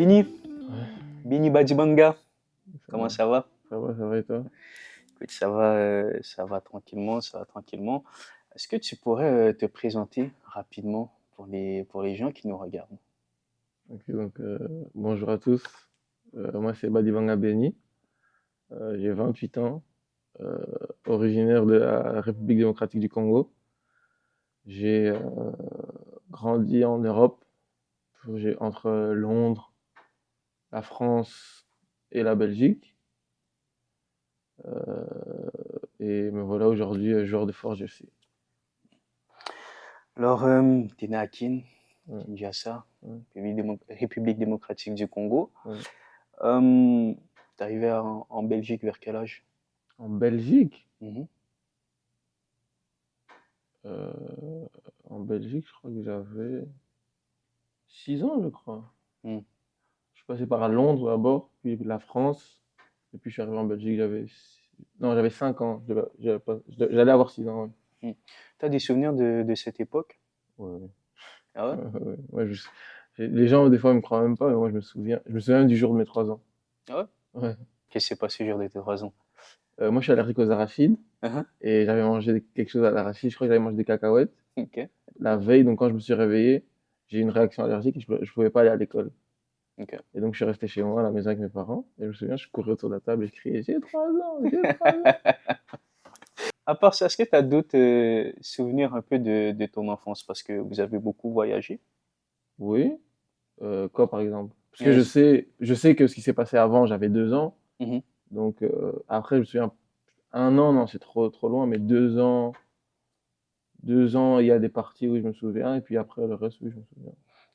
Bini, Ouais, Bini Badibanga, ça comment va, ça va? ça va et toi? Écoute, ça va tranquillement, ça va tranquillement. Est-ce que tu pourrais te présenter rapidement pour les gens qui nous regardent? Ok, bonjour à tous. Moi, c'est Badibanga Beni. J'ai 28 ans, euh, originaire de la République démocratique du Congo. J'ai grandi en Europe, entre Londres, la France et la Belgique. Euh, et me voilà aujourd'hui joueur de Forge FC. Alors, tu es né à Kin, Ouais, Kinshasa, ouais, République démocratique du Congo. ouais. T'es arrivé en Belgique vers quel âge? En Belgique, Mhm. euh, je crois que j'avais 6 ans, je crois. Mm. Je suis passé par Londres d'abord, puis la France, et puis je suis arrivé en Belgique, non, j'avais 5 ans, j'allais avoir 6 ans, ouais. Mm. T'as des souvenirs de cette époque? Ouais, Ah ouais? ouais, ouais, ouais, les gens, des fois, ils me croient même pas, mais moi, je me souviens même du jour de mes 3 ans. Ah ouais? Ouais. Qu'est-ce qui s'est passé jour de tes 3 ans? Moi, je suis allergique aux arachides, Mhm. et j'avais mangé quelque chose à l'arachide, je crois que j'avais mangé des cacahuètes, Ok, la veille, donc quand je me suis réveillé, j'ai eu une réaction allergique et je pouvais pas aller à l'école. ok. Et donc, je suis resté chez moi, à la maison avec mes parents, et je me souviens, je courais autour de la table et je criais, j'ai 3 ans, j'ai 3 ans. À part ça, est-ce que tu as d'autres souvenirs un peu de ton enfance? Parce que vous avez beaucoup voyagé. Oui. Quoi, par exemple? Parce que Euh, je sais que ce qui s'est passé avant, j'avais 2 ans. mhm. Donc, après, je me souviens, 1 an, non, c'est trop loin, mais 2 ans, 2 ans, il y a des parties où je me souviens, et puis après, le reste, oui, je me souviens.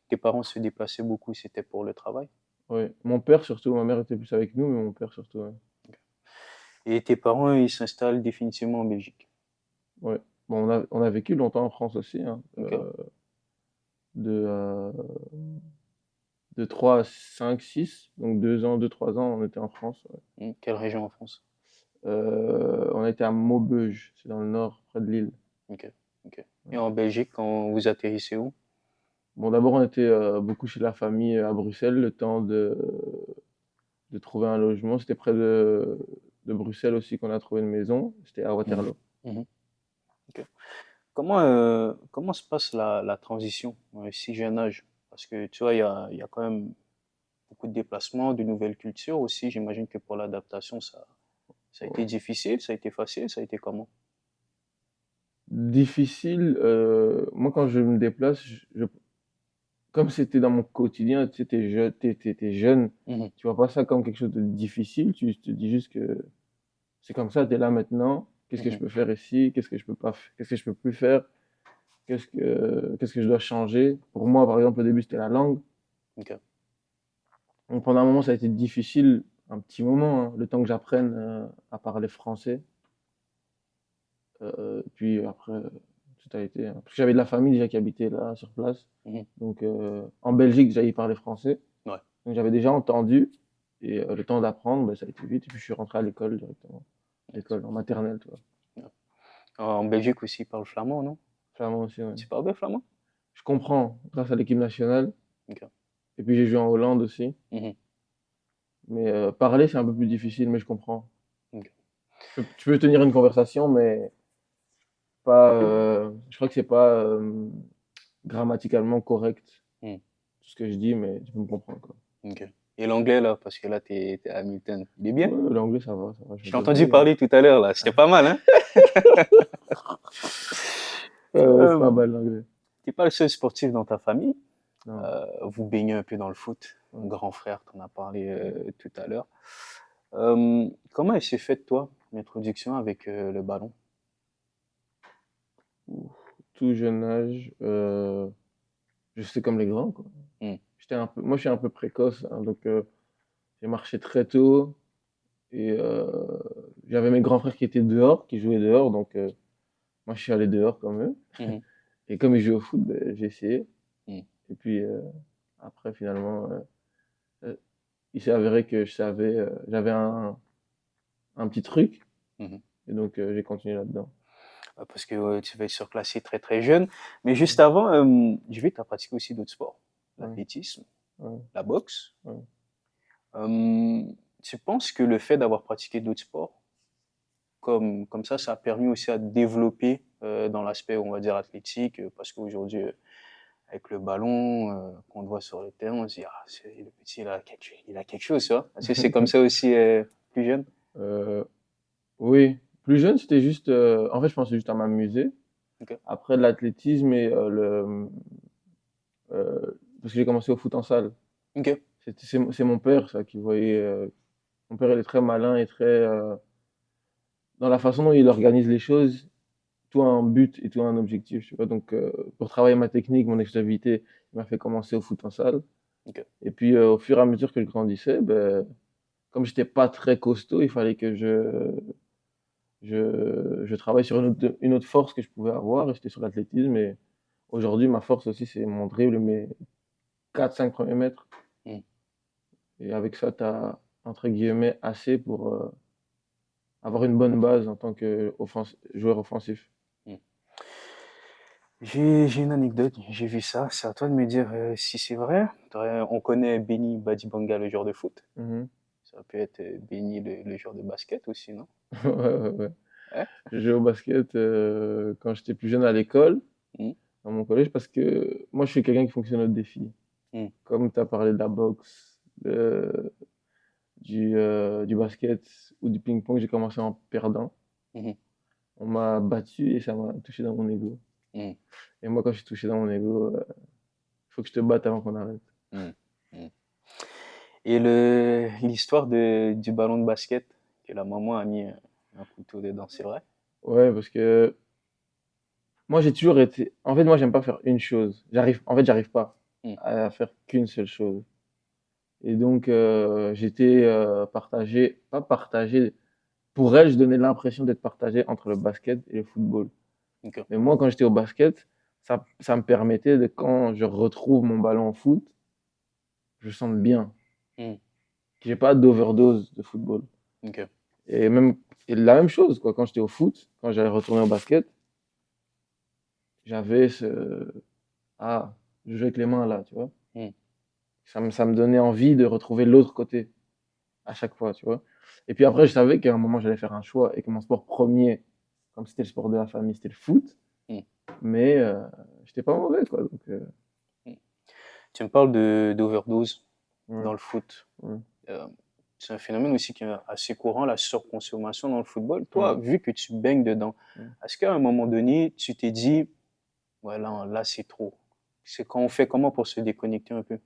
Tes parents se déplaçaient beaucoup, c'était pour le travail. Oui. Mon père, surtout, ma mère était plus avec nous, mais mon père, surtout, ouais. Et tes parents, ils s'installent définitivement en Belgique. Ouais. Bon, on a vécu longtemps en France aussi, hein, Ok. de, euh, de 3 à 5, 6, donc 2 ans, 2, 3 ans, on était en France. Ouais. Quelle région en France? On était à Maubeuge, c'est dans le nord, près de Lille. Ok. Ok. Et Ouais. en Belgique, quand vous atterrissez où? Bon, d'abord, on était beaucoup chez la famille à Bruxelles, le temps de trouver un logement. C'était près de Bruxelles aussi qu'on a trouvé une maison. C'était à Mhm. Waterloo. Mhm. Ok. Comment se passe la transition à un si jeune âge? Parce que tu vois, il y a quand même beaucoup de déplacements, de nouvelles cultures aussi. J'imagine que pour l'adaptation, ça a été Ouais. difficile, ça a été facile, ça a été comment? Difficile, moi quand je me déplace, comme c'était dans mon quotidien, tu sais, t'es jeune, Mhm. tu vois pas ça comme quelque chose de difficile, tu te dis juste que c'est comme ça, t'es là maintenant, qu'est-ce que je Mhm. peux faire ici, qu'est-ce que je peux plus faire, qu'est-ce que je dois changer. Pour moi, par exemple, au début, c'était la langue. Ok. Donc pendant un moment, ça a été difficile, un petit moment, hein, le temps que j'apprenne à parler français. Puis après, tout a été, hein. Parce que j'avais de la famille déjà qui habitait là, sur place. Mhm. Donc en Belgique, déjà, ils parlaient français. Ouais. Donc j'avais déjà entendu. Et le temps d'apprendre, ben, ça a été vite. Et puis je suis rentré à l'école directement. L'école, en maternelle, tu vois. Ouais. En Belgique aussi, ils parlent flamand, non? Flamand aussi, ouais. Tu parles bien flamand? Je comprends grâce à l'équipe nationale. Ok. Et puis j'ai joué en Hollande aussi. Mhm. Mais parler, c'est un peu plus difficile, mais je comprends. Ok. Tu peux tenir une conversation, mais pas, je crois que c'est pas grammaticalement correct Mhm. tout ce que je dis, mais tu peux me comprendre, quoi. Ok. Et l'anglais, là, parce que là, t'es à Hamilton. Il est bien? Ouais, l'anglais, ça va, je Je me t'ai entendu débrouille, hein. parler tout à l'heure, là. C'était pas mal, hein? Ouais, c'est pas Euh, mal l'anglais. T'es pas le seul sportif dans ta famille. Non. Vous baignez un peu dans le foot. Mon Ouais, grand frère t'en a parlé ouais. tout à l'heure. Comment elle s'est faite, toi, l'introduction avec le ballon? Ouf. Tout jeune âge, je sais comme les grands, quoi. Hmm. Moi, je suis un peu précoce, hein, donc j'ai marché très tôt et j'avais mes grands frères qui étaient dehors, qui jouaient dehors, donc moi, je suis allé dehors comme eux. Mhm. Et comme ils jouaient au foot, ben, j'ai essayé. Hmm. Et puis après, finalement, euh, il s'est avéré que j'avais un petit truc, Mhm. et donc j'ai continué là-dedans. Parce que tu vas être surclassé très très jeune. Mais Ouais, juste avant, j'ai vu que tu as pratiqué aussi d'autres sports. ouais. L'athlétisme. ouais, la boxe. ouais. Euh, Tu penses que le fait d'avoir pratiqué d'autres sports, comme ça a permis aussi à développer dans l'aspect, on va dire, athlétique, parce qu'aujourd'hui, avec le ballon qu'on voit sur le terrain, on se dit, ah, le petit, il a quelque chose, tu vois. Est-ce que c'est comme ça aussi plus jeune? Euh, oui, plus jeune, c'était juste. En fait, je pensais juste à m'amuser. Ok. Après, l'athlétisme et parce que j'ai commencé au foot en salle. Ok. C'est mon père, ça, qui voyait. Mon père, il est très malin et très. Dans la façon dont il organise les choses, tout a un but et tout a un objectif, tu vois. Donc, pour travailler ma technique, mon explosivité, il m'a fait commencer au foot en salle. Ok. Et puis, au fur et à mesure que je grandissais, ben, comme j'étais pas très costaud, il fallait que je travaille sur une autre force que je pouvais avoir, et c'était sur l'athlétisme. Et aujourd'hui, ma force aussi, c'est mon dribble, mes 4-5 premiers mètres. Hmm. Et avec ça, tu as, entre guillemets, assez pour avoir une bonne base en tant que joueur offensif. Hmm. J'ai une anecdote, j'ai vu ça. C'est à toi de me dire si c'est vrai. On connaît Benny Badibanga, le joueur de foot. Mhm. Ça peut être Benny, le joueur de basket aussi, non? Ouais, ouais, ouais. Ouais. Je jouais au basket quand j'étais plus jeune à l'école, Hmm. dans mon collège, parce que moi, je suis quelqu'un qui fonctionne au défi. Hmm. Comme tu as parlé de la boxe, du basket ou du ping-pong, j'ai commencé en perdant. Mhm. On m'a battu et ça m'a touché dans mon ego. Hmm. Et moi, quand je suis touché dans mon ego, il faut que je te batte avant qu'on arrête. Hmm. Hmm. Et l'histoire du ballon de basket, que la maman a mis un couteau dedans, c'est vrai? Ouais, parce que moi, j'ai toujours été. En fait, moi, j'aime pas faire une chose. J'arrive pas Hmm. à faire qu'une seule chose. Et donc, j'étais partagé, pas partagé. Pour elle, je donnais l'impression d'être partagé entre le basket et le football. Ok. Mais moi, quand j'étais au basket, ça me permettait de, quand je retrouve mon ballon au foot, je sente bien. Hmm. J'ai pas d'overdose de football. Ok. Et même, et la même chose, quoi, quand j'étais au foot, quand j'allais retourner au basket, j'avais ah, je joue avec les mains là, tu vois. Hmm. Ça me donnait envie de retrouver l'autre côté à chaque fois, tu vois. Et puis après, je savais qu'à un moment, j'allais faire un choix et que mon sport premier, comme c'était le sport de la famille, c'était le foot. Hmm. Mais j'étais pas mauvais, quoi. Donc, Hmm. Tu me parles d'overdose ouais, dans le foot. ouais, Euh, c'est un phénomène aussi qui est assez courant, la surconsommation dans le football. Toi, ouais, vu que tu baignes dedans, ouais. est-ce qu'à un moment donné, tu t'es dit, ouais, là c'est trop. C'est quand on fait comment pour se déconnecter un peu?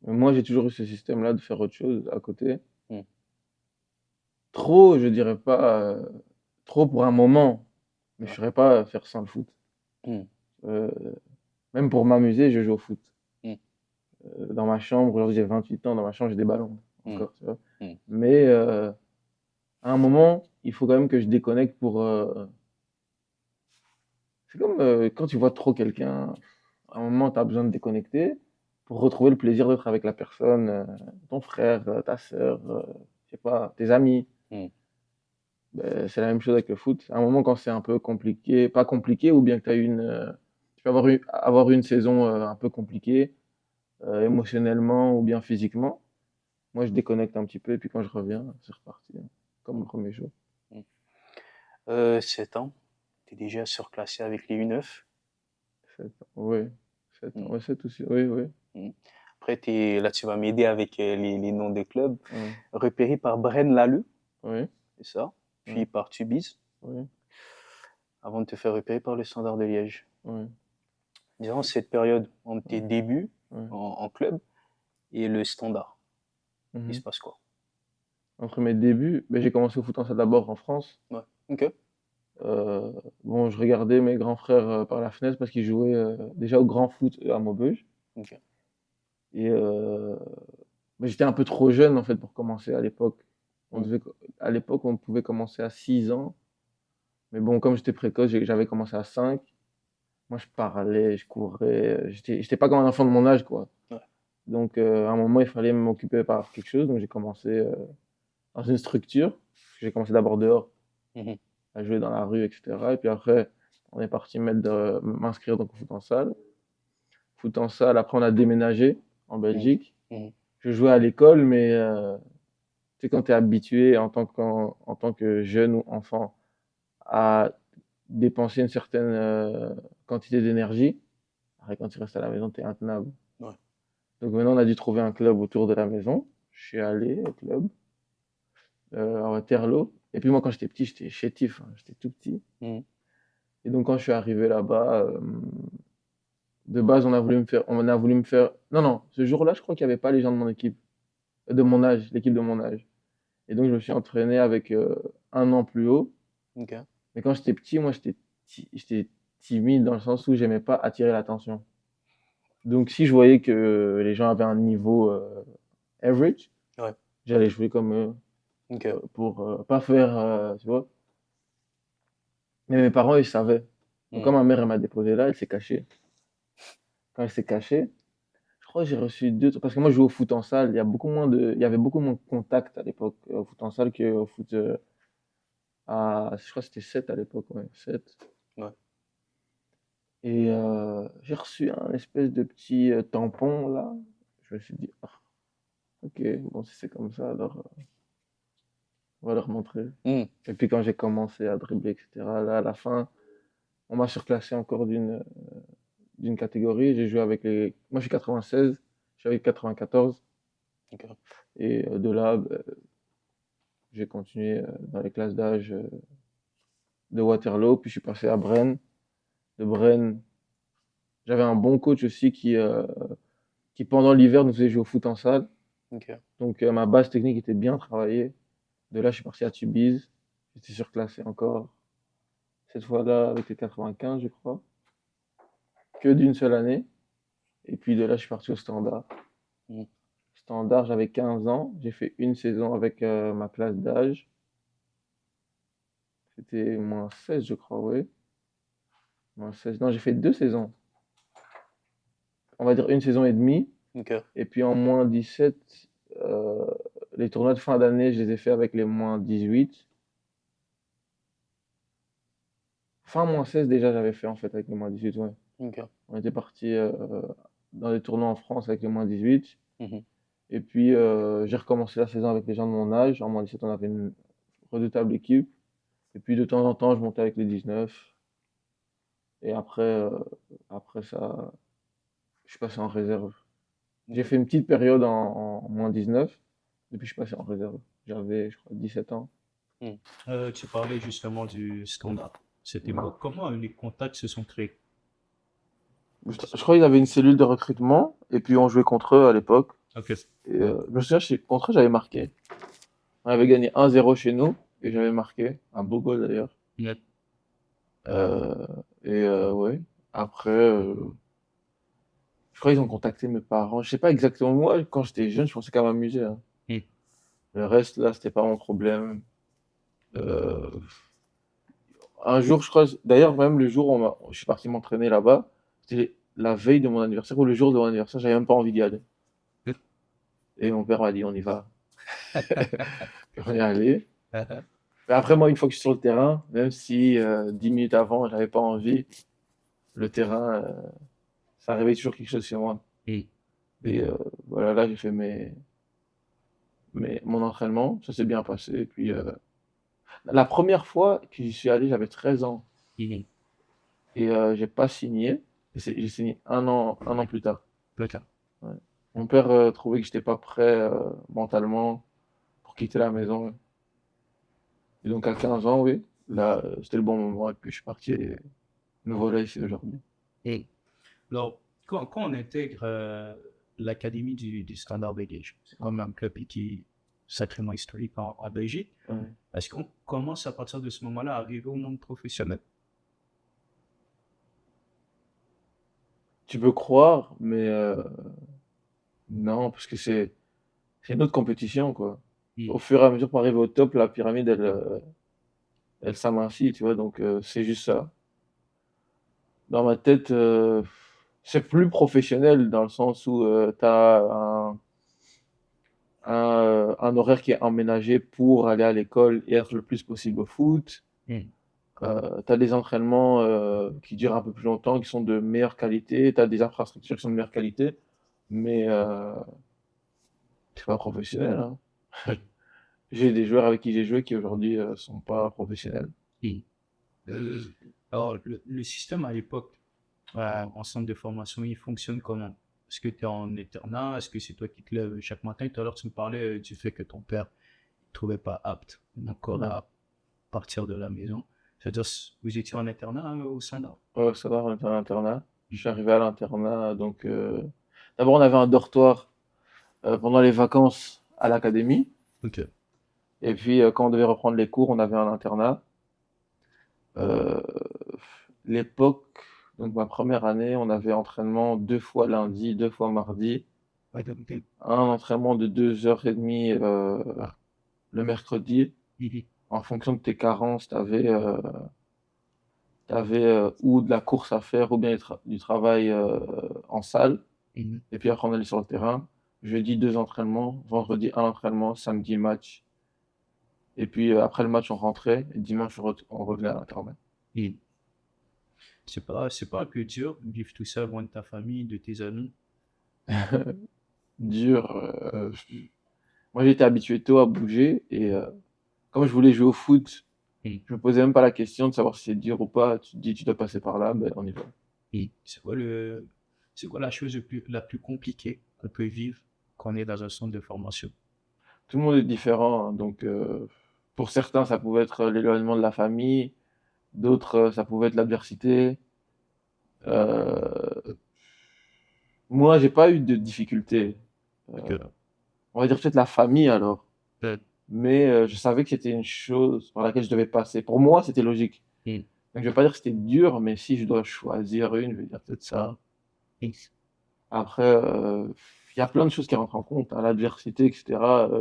Mais moi, j'ai toujours eu ce système-là de faire autre chose à côté. Hmm. Trop, je dirais pas, trop pour un moment, mais je Ouais. ne saurais pas faire sans le foot. Hmm. Euh, Même pour m'amuser, je joue au foot. Hmm. Dans ma chambre, aujourd'hui j'ai 28 ans, dans ma chambre j'ai des ballons Hmm. encore, tu vois. Hmm. Mais à un moment, il faut quand même que je déconnecte pour. C'est comme quand tu vois trop quelqu'un, à un moment tu as besoin de déconnecter pour retrouver le plaisir d'être avec la personne, ton frère, ta sœur, je sais pas, tes amis. Hmm. Ben, c'est la même chose avec le foot. À un moment, quand c'est un peu compliqué, pas compliqué, ou bien que tu peux avoir une saison un peu compliquée, émotionnellement ou bien physiquement, moi je déconnecte un petit peu et puis quand je reviens, c'est reparti, hein, comme Hmm. le premier jour. Hmm. 7 ans, tu es déjà surclassé avec les U9. 7 ans, oui. 7 ans, Hmm. ouais, 7 aussi, oui, oui. Hmm. Après, là, tu vas m'aider avec les noms des clubs. Ouais, Repéré par Braine Lalleud, oui, c'est ça. oui, Puis par Tubize, oui, avant de te faire repérer par le Standard de Liège. oui, Durant cette période, entre tes oui, débuts oui. en club et le Standard, il se Mhm. passe quoi? Entre mes débuts, ben, j'ai commencé au foot en salle d'abord en France. Ouais, ok. Euh, bon, je regardais mes grands frères par la fenêtre parce qu'ils jouaient déjà au grand foot à Maubeuge. Ok. Et mais j'étais un peu trop jeune en fait pour commencer à l'époque. Hmm. À l'époque, on pouvait commencer à 6 ans. Mais bon, comme j'étais précoce, j'avais commencé à 5. Moi, je parlais, je courais. J'étais pas comme un enfant de mon âge, quoi. Ouais. Donc, à un moment, il fallait m'occuper par quelque chose. Donc, j'ai commencé dans une structure. J'ai commencé d'abord dehors, Mhm. à jouer dans la rue, etc. Et puis après, on est parti m'inscrire donc au foot en salle. Foot en salle. Après, on a déménagé. en Mhm. Belgique. Mhm. Je jouais à l'école, mais tu sais, quand tu es habitué en tant que jeune ou enfant à dépenser une certaine quantité d'énergie, après, quand tu restes à la maison, tu es intenable. Ouais. Donc maintenant, on a dû trouver un club autour de la maison. Je suis allé au club à Waterloo. Et puis moi, quand j'étais petit, j'étais chétif, hein, j'étais tout petit. Mhm. Et donc quand je suis arrivé là-bas, de base, Non, non, ce jour-là, je crois qu'il n'y avait pas les gens de mon équipe, de mon âge, l'équipe de mon âge. Et donc je me suis entraîné avec un an plus haut. Ok. Mais quand j'étais petit, moi, j'étais timide dans le sens où j'aimais pas attirer l'attention. Donc si je voyais que les gens avaient un niveau average, Ouais. j'allais jouer comme eux Ok. pour pas faire, tu vois. Mais mes parents, ils savaient. Donc quand Mhm. ma mère, elle m'a déposé là, elle s'est cachée. Quand elle s'est cachée, je crois que j'ai reçu parce que moi, je jouais au foot en salle. Il y avait beaucoup moins de contact à l'époque au foot en salle qu'au foot je crois que c'était 7 à l'époque, ouais, 7. Ouais. Et j'ai reçu un espèce de petit tampon là. Je me suis dit, ah, ok, bon, si c'est comme ça, alors on va leur montrer. Mhm. Et puis quand j'ai commencé à dribbler, etc., là, à la fin, on m'a surclassé encore d'une catégorie. J'ai joué avec les. Moi, je suis 96, je suis avec 94. Ok. Et de là, j'ai continué dans les classes d'âge de Waterloo, puis je suis passé à Brenne. De Brenne, j'avais un bon coach aussi qui pendant l'hiver, nous faisait jouer au foot en salle. Ok. Donc ma base technique était bien travaillée. De là, je suis parti à Tubize. J'étais surclassé encore. Cette fois-là, avec les 95, je crois. Que d'une seule année. Et puis de là, je suis parti au Standard. Mhm. Standard, j'avais 15 ans. J'ai fait une saison avec ma classe d'âge. C'était moins 16, je crois, oui. Moins 16. Non, j'ai fait 2 saisons. On va dire une saison et demie. Ok. Et puis en moins 17, euh, les tournois de fin d'année, je les ai fait avec les moins 18. Fin moins 16 déjà, j'avais fait en fait avec les moins 18, ouais. Ok. On était parti dans des tournois en France avec les moins 18. Mhm. Et puis j'ai recommencé la saison avec les gens de mon âge. En moins 17, on avait une redoutable équipe. Et puis de temps en temps, je montais avec les 19. Et après ça, je suis passé en réserve. J'ai Ok. fait une petite période en moins 19. Et puis je suis passé en réserve. J'avais, je crois, 17 ans. Mhm. Tu parlais justement du standard. C'était comment les contacts se sont créés? Je crois qu'ils avaient une cellule de recrutement. Et puis on jouait contre eux à l'époque. Ok. Et je me souviens, contre eux, j'avais marqué. On avait gagné 1-0 chez nous. Et j'avais marqué. Un beau goal d'ailleurs. Ouais. Euh, ouais. Après, je crois qu'ils ont contacté mes parents. Je sais pas exactement. Moi, quand j'étais jeune, je pensais qu'à m'amuser, hein. Hmm. Le reste, là, c'était pas mon problème. Euh, un jour, je crois, d'ailleurs, même le jour où je suis parti m'entraîner là-bas, c'était la veille de mon anniversaire ou le jour de mon anniversaire, j'avais même pas envie d'y aller. Et mon père m'a dit, on y va. On y est allé. Mais après, moi, une fois que je suis sur le terrain, même si 10 minutes avant, j'avais pas envie, le terrain, ça réveille toujours quelque chose chez moi. Hmm. Et voilà, là, j'ai fait mon entraînement, ça s'est bien passé. Et puis, la première fois que j'y suis allé, j'avais 13 ans. Hmm. Et j'ai pas signé. J'ai signé un an plus tard. D'accord. Ouais. Mon père trouvait que j'étais pas prêt mentalement pour quitter la maison. Et donc à 15 ans, oui, là, c'était le bon moment. Et puis je suis parti et nous voilà ici aujourd'hui. Hmm. Alors, quand on intègre l'académie du Standard Liège, c'est quand même un club qui est sacrément historique en Belgique. Ouais. Est-ce qu'on commence à partir de ce moment-là à arriver au monde professionnel? Tu peux croire, mais non, parce que c'est une autre compétition, quoi. Hmm. Au fur et à mesure qu'on arrive au top, la pyramide, elle s'amincit, tu vois, donc c'est juste ça. Dans ma tête, c'est plus professionnel dans le sens où tu as un horaire qui est emménagé pour aller à l'école et être le plus possible au foot. Hmm. Tu as des entraînements qui durent un peu plus longtemps, qui sont de meilleure qualité. Tu as des infrastructures qui sont de meilleure qualité. mais c'est pas professionnel, hein. Oui. J'ai des joueurs avec qui j'ai joué qui aujourd'hui sont pas professionnels. Et, euh, alors, le système à l'époque, en centre de formation, il fonctionne comment? Est-ce que tu es en internat? Est-ce que c'est toi qui te lèves chaque matin? Tout à l'heure, tu me parlais du fait que ton père ne trouvait pas apte encore à partir de la maison. C'est-à-dire, vous étiez en internat au standard? Ouais, ça va, on était à l'internat. Je suis arrivé à l'internat, donc d'abord on avait un dortoir pendant les vacances à l'académie, Ok. et puis quand on devait reprendre les cours, on avait un internat. Euh, L'époque, donc ma première année, on avait entraînement 2 fois lundi, 2 fois mardi, Ouais, donc, un entraînement de 2h30 le mercredi. mhm, En fonction de tes carences, t'avais ou de la course à faire ou bien du travail en salle. mhm. Et puis après, on allait sur le terrain. Jeudi, 2 entraînements. Vendredi, un entraînement. Samedi, match. Et puis après le match, on rentrait. Et dimanche, on revenait à l'internat. Et c'est pas un peu dur de vivre tout ça loin de ta famille, de tes amis. Dur. Moi, j'étais habitué tôt à bouger. Et comme je voulais jouer au foot, Et, je me posais même pas la question de savoir si c'est dur ou pas. Tu te dis, tu dois passer par là, ben on y va. c'est quoi la chose la plus compliquée qu'on peut vivre quand on est dans un centre de formation? Tout le monde est différent, hein. Donc, pour certains, ça pouvait être l'éloignement de la famille. D'autres, ça pouvait être l'adversité. Euh, Moi, j'ai pas eu de difficultés. Que, On va dire peut-être la famille alors. euh, Mais je savais que c'était une chose par laquelle je devais passer. Pour moi, c'était logique. et, Donc, je vais pas dire que c'était dur, mais si je dois choisir une, je vais dire peut-être ça. et, Après, il y a plein de choses qui rentrent en compte, hein, l'adversité, etc.,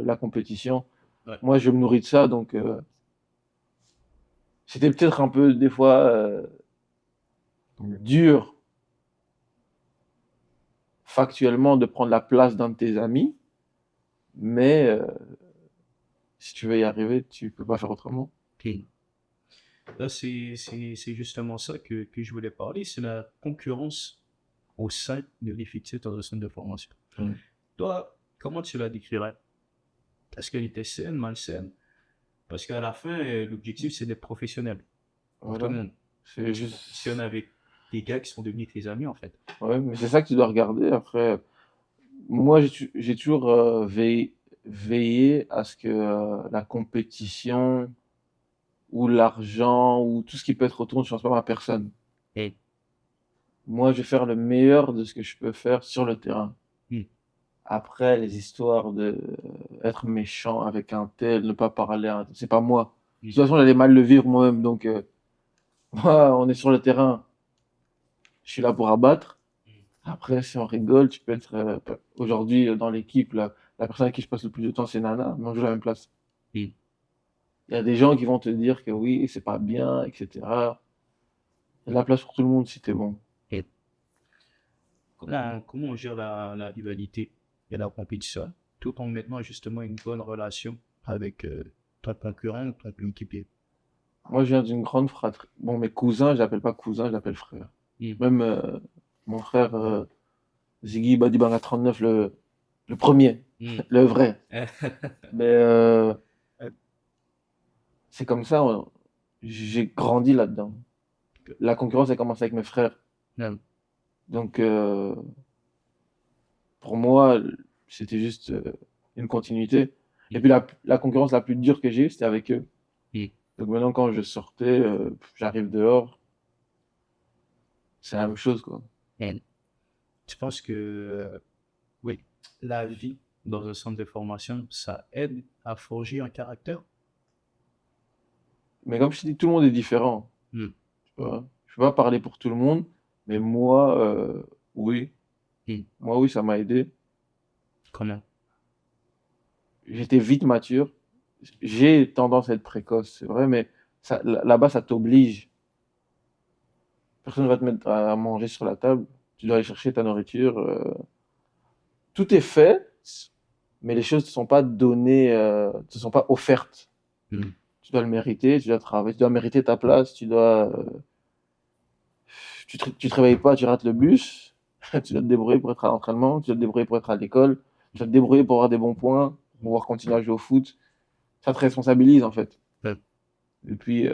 la compétition. ouais. Moi, je me nourris de ça, donc c'était peut-être un peu des fois dur factuellement de prendre la place d'un de tes amis, mais si tu veux y arriver, tu peux pas faire autrement. Et là, c'est justement ça que je voulais parler, c'est la concurrence au sein de l'effectif dans un centre de formation. Mm. Toi, comment tu la décrirais? Est-ce qu'elle était saine, malsaine? Parce qu'à la fin, l'objectif, c'est d'être professionnel pour tout le Voilà. monde. C'est juste. Si on avait des gars qui sont devenus tes amis, en fait. Ouais, mais c'est ça que tu dois regarder. Après, moi, j'ai toujours veillé à ce que la compétition ou l'argent ou tout ce qui peut être autour ne change pas ma personne. Et, Moi, je vais faire le meilleur de ce que je peux faire sur le terrain. Hmm. Après, les histoires de être méchant avec un tel, ne pas parler à un tel, c'est pas moi. De toute façon, j'allais mal le vivre moi-même. Donc, moi, on est sur le terrain. Je suis là pour abattre. Après, si on rigole, tu peux être. Aujourd'hui, dans l'équipe, la personne avec qui je passe le plus de temps, c'est Nana, mais on joue à la même place. et, Il y a des gens qui vont te dire que oui, c'est pas bien, etc. Il y a de la place pour tout le monde si t'es bon. et. Comment on gère la rivalité et la compétition, tout en maintenant justement une bonne relation avec ton concurrent, ton équipier? Moi, je viens d'une grande fratrie. Bon, mes cousins, je l'appelle pas cousin, je l'appelle frère. Hmm. Même mon frère Ziggy Badibanga 39, le premier, Hmm. le vrai. Mais c'est comme ça, j'ai grandi là-dedans. La concurrence a commencé avec mes frères. Non. Donc, pour moi, c'était juste une continuité. Et puis, la concurrence la plus dure que j'ai eue, c'était avec eux. Hmm. Donc, maintenant, quand je sortais, j'arrive dehors, c'est la même chose, quoi. Et tu penses que oui, la vie dans un centre de formation, ça aide à forger un caractère? Mais comme je te dis, tout le monde est différent. Hmm. Tu vois. Je ne peux pas parler pour tout le monde, mais moi, oui. Hmm. Moi, oui, ça m'a aidé. Comment? J'étais vite mature. J'ai tendance à être précoce, c'est vrai, mais là-bas, ça t'oblige. Personne ne va te mettre à manger sur la table. Tu dois aller chercher ta nourriture. Tout est fait, mais les choses ne te sont pas données, ne te sont pas offertes. Hmm. Tu dois le mériter, tu dois travailler, tu dois mériter ta place, tu te réveilles pas, tu rates le bus. Tu dois te débrouiller pour être à l'entraînement, tu dois te débrouiller pour être à l'école, tu dois te débrouiller pour avoir des bons points, pour pouvoir continuer à jouer au foot. Ça te responsabilise en fait. Ouais. Et puis,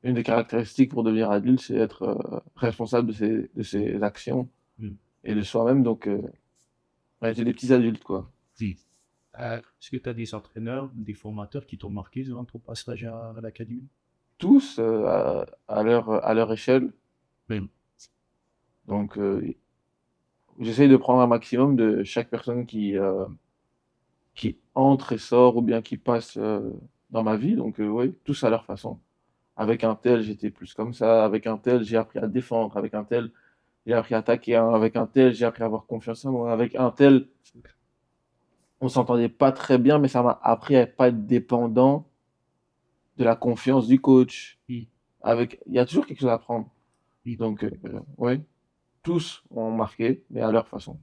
une des caractéristiques pour devenir adulte, c'est être responsable de ses actions Mm. et de soi-même. Donc, ouais, c'est des petits adultes, quoi. Si. Est-ce que tu as des entraîneurs, des formateurs qui t'ont marqué durant ton passage à l'académie? Tous à leur échelle. Oui. Donc, j'essaye de prendre un maximum de chaque personne qui entre et sort ou bien qui passe dans ma vie. Donc, oui, tous à leur façon. Avec un tel, j'étais plus comme ça. Avec un tel, j'ai appris à défendre. Avec un tel, j'ai appris à attaquer. Avec un tel, j'ai appris à avoir confiance en moi. Avec un tel, on s'entendait pas très bien, mais ça m'a appris à pas être dépendant de la confiance du coach. Oui. Il y a toujours quelque chose à apprendre. Oui. Donc, oui, tous ont marqué, mais à leur façon.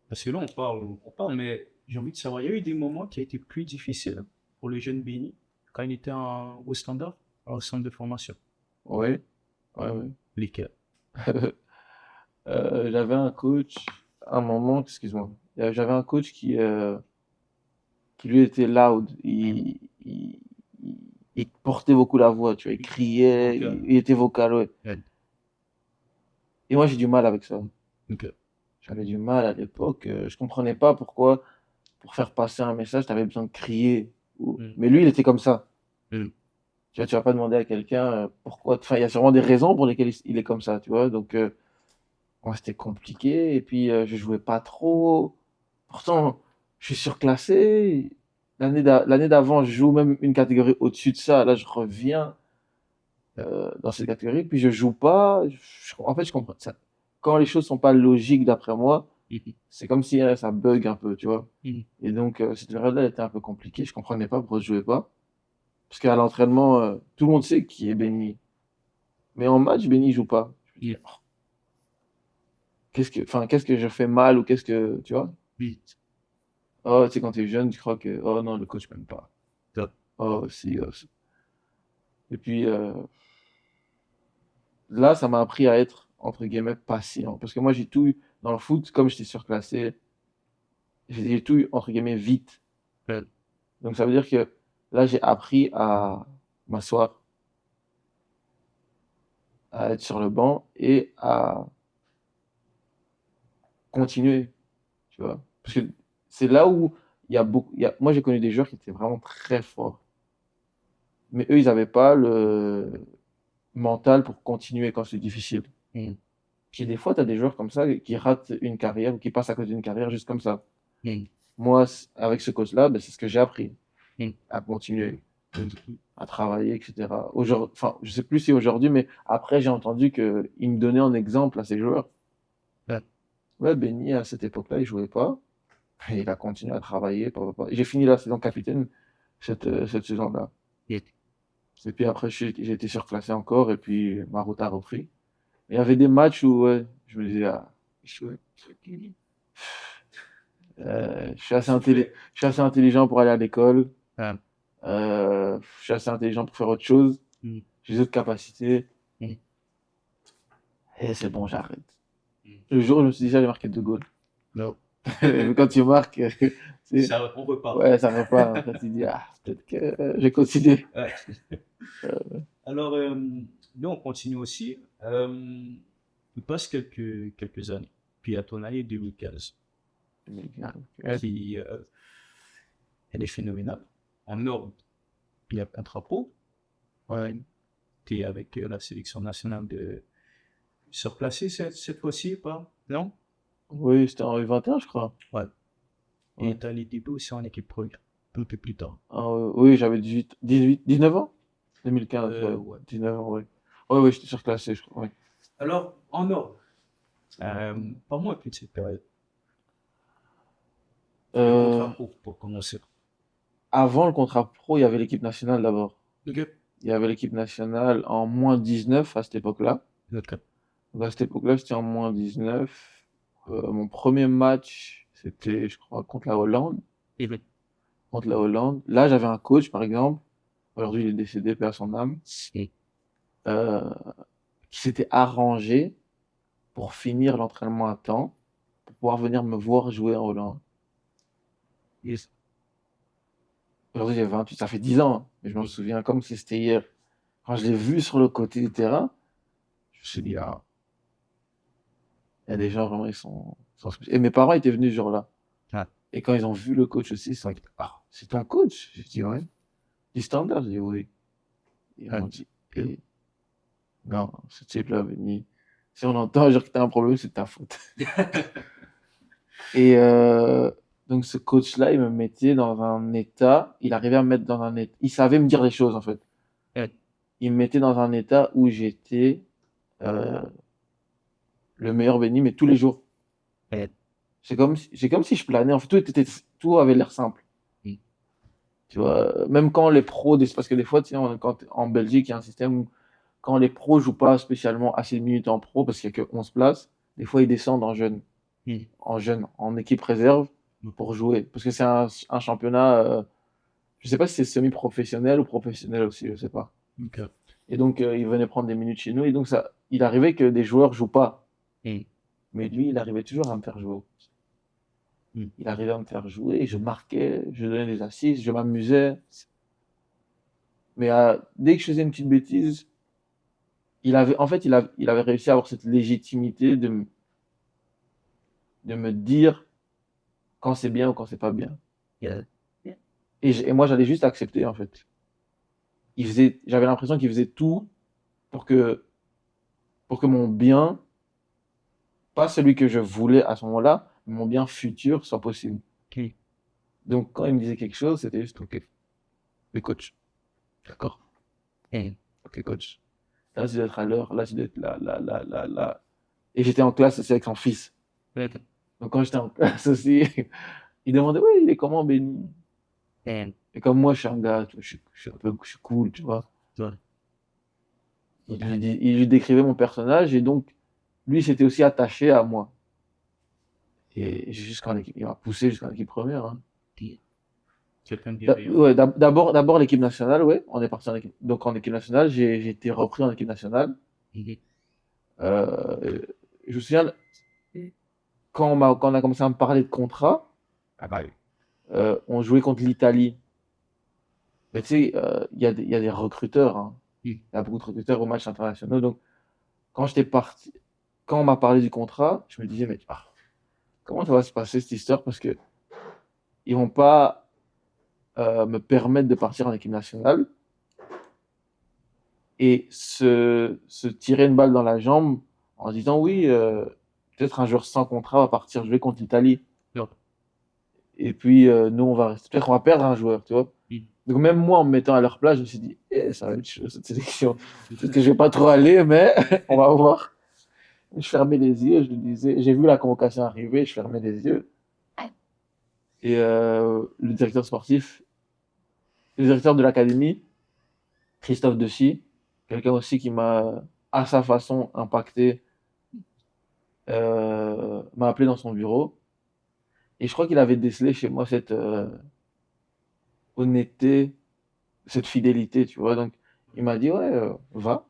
Parce que là, on parle, mais j'ai envie de savoir, il y a eu des moments qui a été plus difficiles pour le jeune Béni quand il était au standard, au centre de formation. Oui, oui, oui. Lesquels? J'avais un coach, un moment, excuse-moi, j'avais un coach qui lui était loud. Il portait beaucoup la voix, tu vois, il criait, Vocal. il était vocal, ouais. Ouais. Et moi, j'ai du mal avec ça. Ok. J'avais du mal à l'époque. Je comprenais pas pourquoi, pour faire passer un message, tu avais besoin de crier. Mm. Mais lui, il était comme ça. Mm. Tu vas pas demander à quelqu'un pourquoi. Enfin, il y a sûrement des raisons pour lesquelles il est comme ça, tu vois. Donc, moi, c'était compliqué. Et puis, je jouais pas trop. Pourtant, je suis surclassé. L'année d'avant, je joue même une catégorie au-dessus de ça. Là, je reviens dans cette catégorie. Puis, je joue pas. En fait, je comprends ça. Quand les choses sont pas logiques d'après moi, Mhm. c'est comme si ça bug un peu, tu vois. Mhm. Et donc, cette période-là était un peu compliquée. Je comprenais pas pourquoi je jouais pas. Parce qu'à l'entraînement, tout le monde sait qui est Benny. Mais en match, Benny joue pas. Je me dis, Yeah. oh, qu'est-ce que je fais mal ou qu'est-ce que, tu vois? Oui. Oh, tu sais, quand t'es jeune, tu crois que, oh non, le coach m'aime pas. Top. Oh, si, oh, si. Et puis, là, ça m'a appris à être, entre guillemets, patient. Parce que moi, j'ai tout eu, dans le foot, comme j'étais surclassé, j'ai tout eu, entre guillemets, vite. Ouais. Donc, ça veut dire que là, j'ai appris à m'asseoir, à être sur le banc et à continuer, tu vois. Parce que c'est là où il y a beaucoup, moi, j'ai connu des joueurs qui étaient vraiment très forts. Mais eux, ils n'avaient pas le mental pour continuer quand c'est difficile. Mm. Puis des fois, tu as des joueurs comme ça qui ratent une carrière ou qui passent à côté d'une carrière juste comme ça. Mm. Moi, avec ce coach-là, ben, c'est ce que j'ai appris Mm. à continuer, à travailler, etc. Aujourd'hui, enfin, je sais plus si aujourd'hui, mais après, j'ai entendu qu'il me donnait en exemple à ses joueurs. Ouais. Ouais, Benny, à cette époque-là, il jouait pas. Et il a continué à travailler. J'ai fini la saison capitaine cette saison-là. Yeah. Et puis après, j'ai été surclassé encore, et puis ma route a repris. Il y avait des matchs où ouais, je me disais, ah, je suis assez intelligent pour aller à l'école. Ah. Je suis assez intelligent pour faire autre chose. Mm. J'ai d'autres capacités. Mm. Et c'est bon, j'arrête. Mm. Le jour où je me suis dit, j'allais marquer 2 goals. Non. Mais quand tu marques, On repart. ouais, ça repart. Après, tu dis, ah, peut-être que j'ai continué. Ouais. Alors, nous, on continue aussi. Il passe quelques années. Puis à ton année 2015, qui, elle est phénoménale. En Europe, il y a un drapeau. Ouais. Tu es avec la sélection nationale de surplacer cette fois-ci, pas? Non? Oui, c'était en U21, je crois. Ouais. Et Ouais. tu as les débuts aussi en équipe première, un peu plus tard. Ah, oui, j'avais 19 ans? 2015, ouais. Ouais. 19 ans, ouais. Ouais, ouais, j'étais surclassé, je crois. Ouais. Alors, en Europe, parle-moi un peu de cette période. Le Euh, contrat pro, pour commencer. Avant le contrat pro, il y avait l'équipe nationale d'abord. Ok. Il y avait l'équipe nationale en moins 19 à cette époque-là. Ok. Donc à cette époque-là, j'étais en moins 19. Mon premier match, c'était, je crois, contre la Hollande. Et ben, Contre la Hollande. Là, j'avais un coach, par exemple. Aujourd'hui, il est décédé, paix à son âme. et- euh, qui s'était arrangé pour finir l'entraînement à temps, pour pouvoir venir me voir jouer en Hollande. Yes. Aujourd'hui, j'ai 28, ça fait 10 ans, hein, mais je me souviens comme si c'était hier. Quand je l'ai vu sur le côté du terrain, je me suis dit, ah, il y a des gens vraiment, ils sont spéciaux. Et mes parents étaient venus ce jour-là. Ah. Et quand ils ont vu le coach aussi, ils sont dit, ah, c'est ton coach? J'ai dit, ouais. Du standard? J'ai dit, oui. Et ils m'ont dit, eh, non, ce type-là, Benny, si on entend dire que t'as un problème, c'est de ta faute. Et donc ce coach-là, il me mettait dans un état, il arrivait à me mettre dans un état, il savait me dire les choses en fait. Ouais. Il me mettait dans un état où j'étais le meilleur Benny, mais tous les jours. Ouais. C'est comme si je planais. En fait, tout avait l'air simple. Mm. Tu vois, même quand les pros, parce que des fois, tu sais, en Belgique, il y a un système où quand les pros jouent pas spécialement assez de minutes en pro, parce qu'il y a que 11 places, des fois ils descendent en jeune, en équipe réserve pour jouer. Parce que c'est un championnat, je sais pas si c'est semi-professionnel ou professionnel aussi, je sais pas. Ok. Et donc, il venait prendre des minutes chez nous, et donc il arrivait que des joueurs jouent pas. Mm. Mais lui, il arrivait toujours à me faire jouer. Mm. Il arrivait à me faire jouer, et je marquais, je donnais des assists, je m'amusais. Mais dès que je faisais une petite bêtise, en fait, il avait réussi à avoir cette légitimité de me dire quand c'est bien ou quand c'est pas bien. Yeah. Et moi, j'allais juste accepter, en fait. J'avais l'impression qu'il faisait tout pour que mon bien, pas celui que je voulais à ce moment-là, mais mon bien futur soit possible. Ok. Donc, quand il me disait quelque chose, c'était juste, ok, le coach. D'accord. Mm. Ok, coach. Là, tu dois être à l'heure, là, tu dois être là, là, là, là, là. Et j'étais en classe aussi avec son fils. Ouais. Donc, quand j'étais en classe aussi, il demandait, ouais, il est comment, Benny? Mm. Et comme moi, je suis un gars, tu vois, je suis cool, tu vois. Ouais. Il lui décrivait mon personnage, et donc, lui, s'était aussi attaché à moi. Et jusqu'en équipe, il m'a poussé jusqu'en équipe première, hein. Quelqu'un de bienveillant. Ouais, d'abord l'équipe nationale, ouais. On est parti en équipe nationale. J'ai été repris en équipe nationale. Mhm. Je me souviens, quand on a commencé à me parler de contrat, Ah bah oui. on jouait contre l'Italie. Mais tu sais, il y a des recruteurs, hein. Il y a beaucoup de recruteurs aux matchs internationaux. Donc, quand j'étais parti, quand on m'a parlé du contrat, je me disais, mais comment ça va se passer cette histoire? Parce que ils vont pas me permettre de partir en équipe nationale et se tirer une balle dans la jambe en disant, oui, peut-être un joueur sans contrat va partir jouer contre l'Italie. Non. Et puis, nous, peut-être on va perdre un joueur, tu vois. Mm. Donc, même moi, en me mettant à leur place, je me suis dit, ça va être chaud, cette sélection. Peut-être que je vais pas trop aller, mais on va voir. Je fermais les yeux, je lui disais, j'ai vu la convocation arriver, je fermais les yeux. Et le directeur sportif, le directeur de l'académie, Christophe Dessy, quelqu'un aussi qui m'a, à sa façon, impacté, m'a appelé dans son bureau. Et je crois qu'il avait décelé chez moi cette honnêteté, cette fidélité, tu vois. Donc, il m'a dit, ouais, va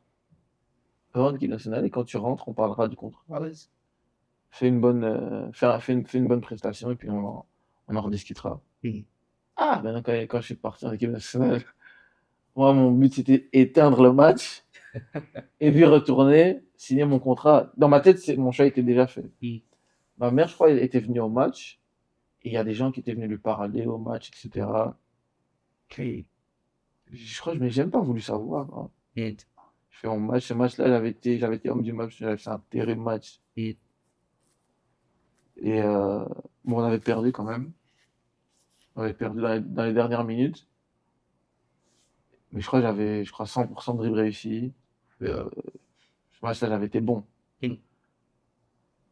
en équipe nationale, et quand tu rentres, on parlera du contrat. Ah, vas-y. Fais une bonne, fais une bonne prestation, et puis on en rediscutera. Mm. Ah, maintenant, quand je suis parti en équipe nationale, moi, mon but, c'était éteindre le match, et puis retourner, signer mon contrat. Dans ma tête, mon choix était déjà fait. Mm. Ma mère, je crois, elle était venue au match, et il y a des gens qui étaient venus lui parler au match, etc. Ok. Je crois que je n'ai même pas voulu savoir, hein. Mm. Je fais mon match, ce match-là, j'avais été homme du match, j'avais fait un terrible match. Mm. Et bon, on avait perdu quand même. On avait perdu dans les dernières minutes. Mais je crois que j'avais 100% de dribble réussi. Ce match-là, j'avais été bon. Mm.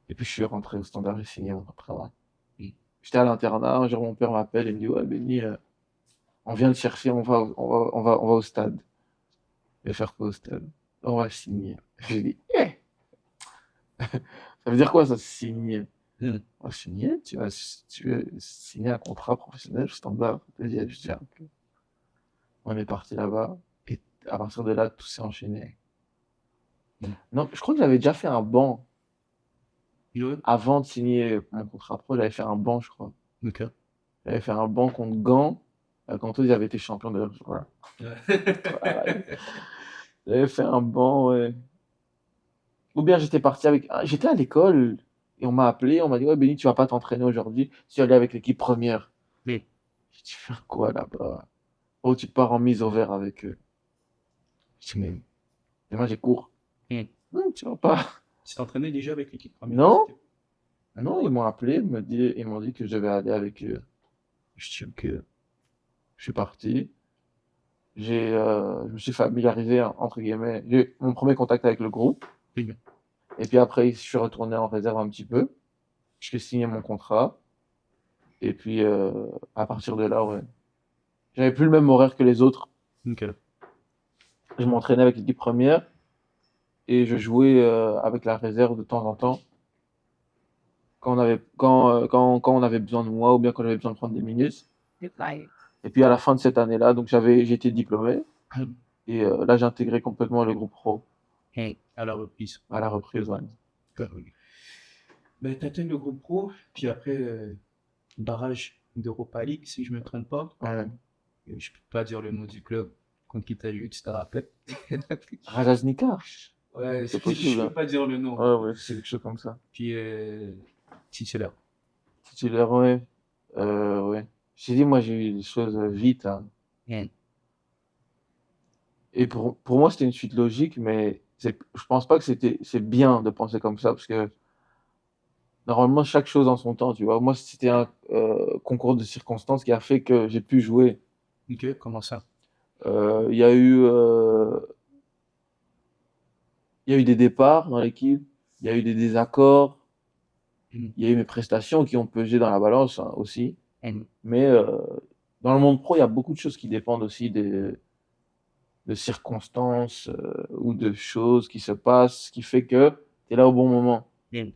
Et puis je suis rentré au Standard, j'ai signé mon travail. Mm. J'étais à l'internat, un jour mon père m'appelle et me dit, ouais, Benny, on vient te chercher, on va au stade. Je vais faire quoi au stade? On va signer. J'ai dit, ça veut dire quoi ça, signer? Mm. On va signer, tu veux signer un contrat professionnel au Standard. Je dis, ah, ok. On est parti là-bas, et à partir de là, tout s'est enchaîné. Mm. Non, je crois que j'avais déjà fait un banc. Ouais. Avant de signer mon contrat pro, j'avais fait un banc, je crois. Ok. J'avais fait un banc contre Gand. Quand ils avaient été champions de... Voilà. Voilà. J'avais fait un banc, ouais. Ou bien j'étais parti avec... J'étais à l'école et on m'a appelé, on m'a dit, ouais, Benny, tu vas pas t'entraîner aujourd'hui, tu vas aller avec l'équipe première. Mais, J'ai dit, faire quoi là-bas? Oh, tu pars en mise au vert avec eux. Je dis, mais moi j'ai cours. hmm. Non, tu vas pas. Tu t'es entraîné déjà avec l'équipe première? Non, C'était- non, ils m'ont appelé, ils m'ont dit que je devais aller avec eux. Je dis, ok. Je suis parti. Je me suis familiarisé, entre guillemets. J'ai eu mon premier contact avec le groupe. Oui. Et puis après, je suis retourné en réserve un petit peu. J'ai signé mon contrat. Et puis, à partir de là, ouais. J'avais plus le même horaire que les autres. Ok. Je m'entraînais avec l'équipe première et je jouais avec la réserve de temps en temps quand on avait besoin de moi ou bien quand j'avais besoin de prendre des minutes. Et puis à la fin de cette année-là, donc j'ai été diplômé et là j'ai intégré complètement le groupe pro À la reprise. à la reprise. Ouais. Ben, t'atteins le groupe pro, puis après, barrage d'Europa League, si je me trompe pas. Ouais. Je peux pas dire le nom du club contre qui t'as joué, tu te rappelles? Rajaznika. Ouais, C'est je possible, peux hein. pas dire le nom. Ouais, ouais, c'est quelque chose comme ça. Puis, titulaire. Titulaire, ouais. Ouais. J'ai dit, moi j'ai eu des choses vite, hein. Et pour moi, c'était une suite logique, mais je pense pas que c'est bien de penser comme ça, parce que normalement, chaque chose en son temps, tu vois. Moi, c'était un concours de circonstances qui a fait que j'ai pu jouer. Ok, comment ça? Il y a eu, il y a eu des départs dans l'équipe, il y a eu des désaccords, il y a eu mes prestations qui ont pesé dans la balance, hein, aussi. Mais dans le monde pro, il y a beaucoup de choses qui dépendent aussi de circonstances ou de choses qui se passent, qui fait que tu es là au bon moment. Et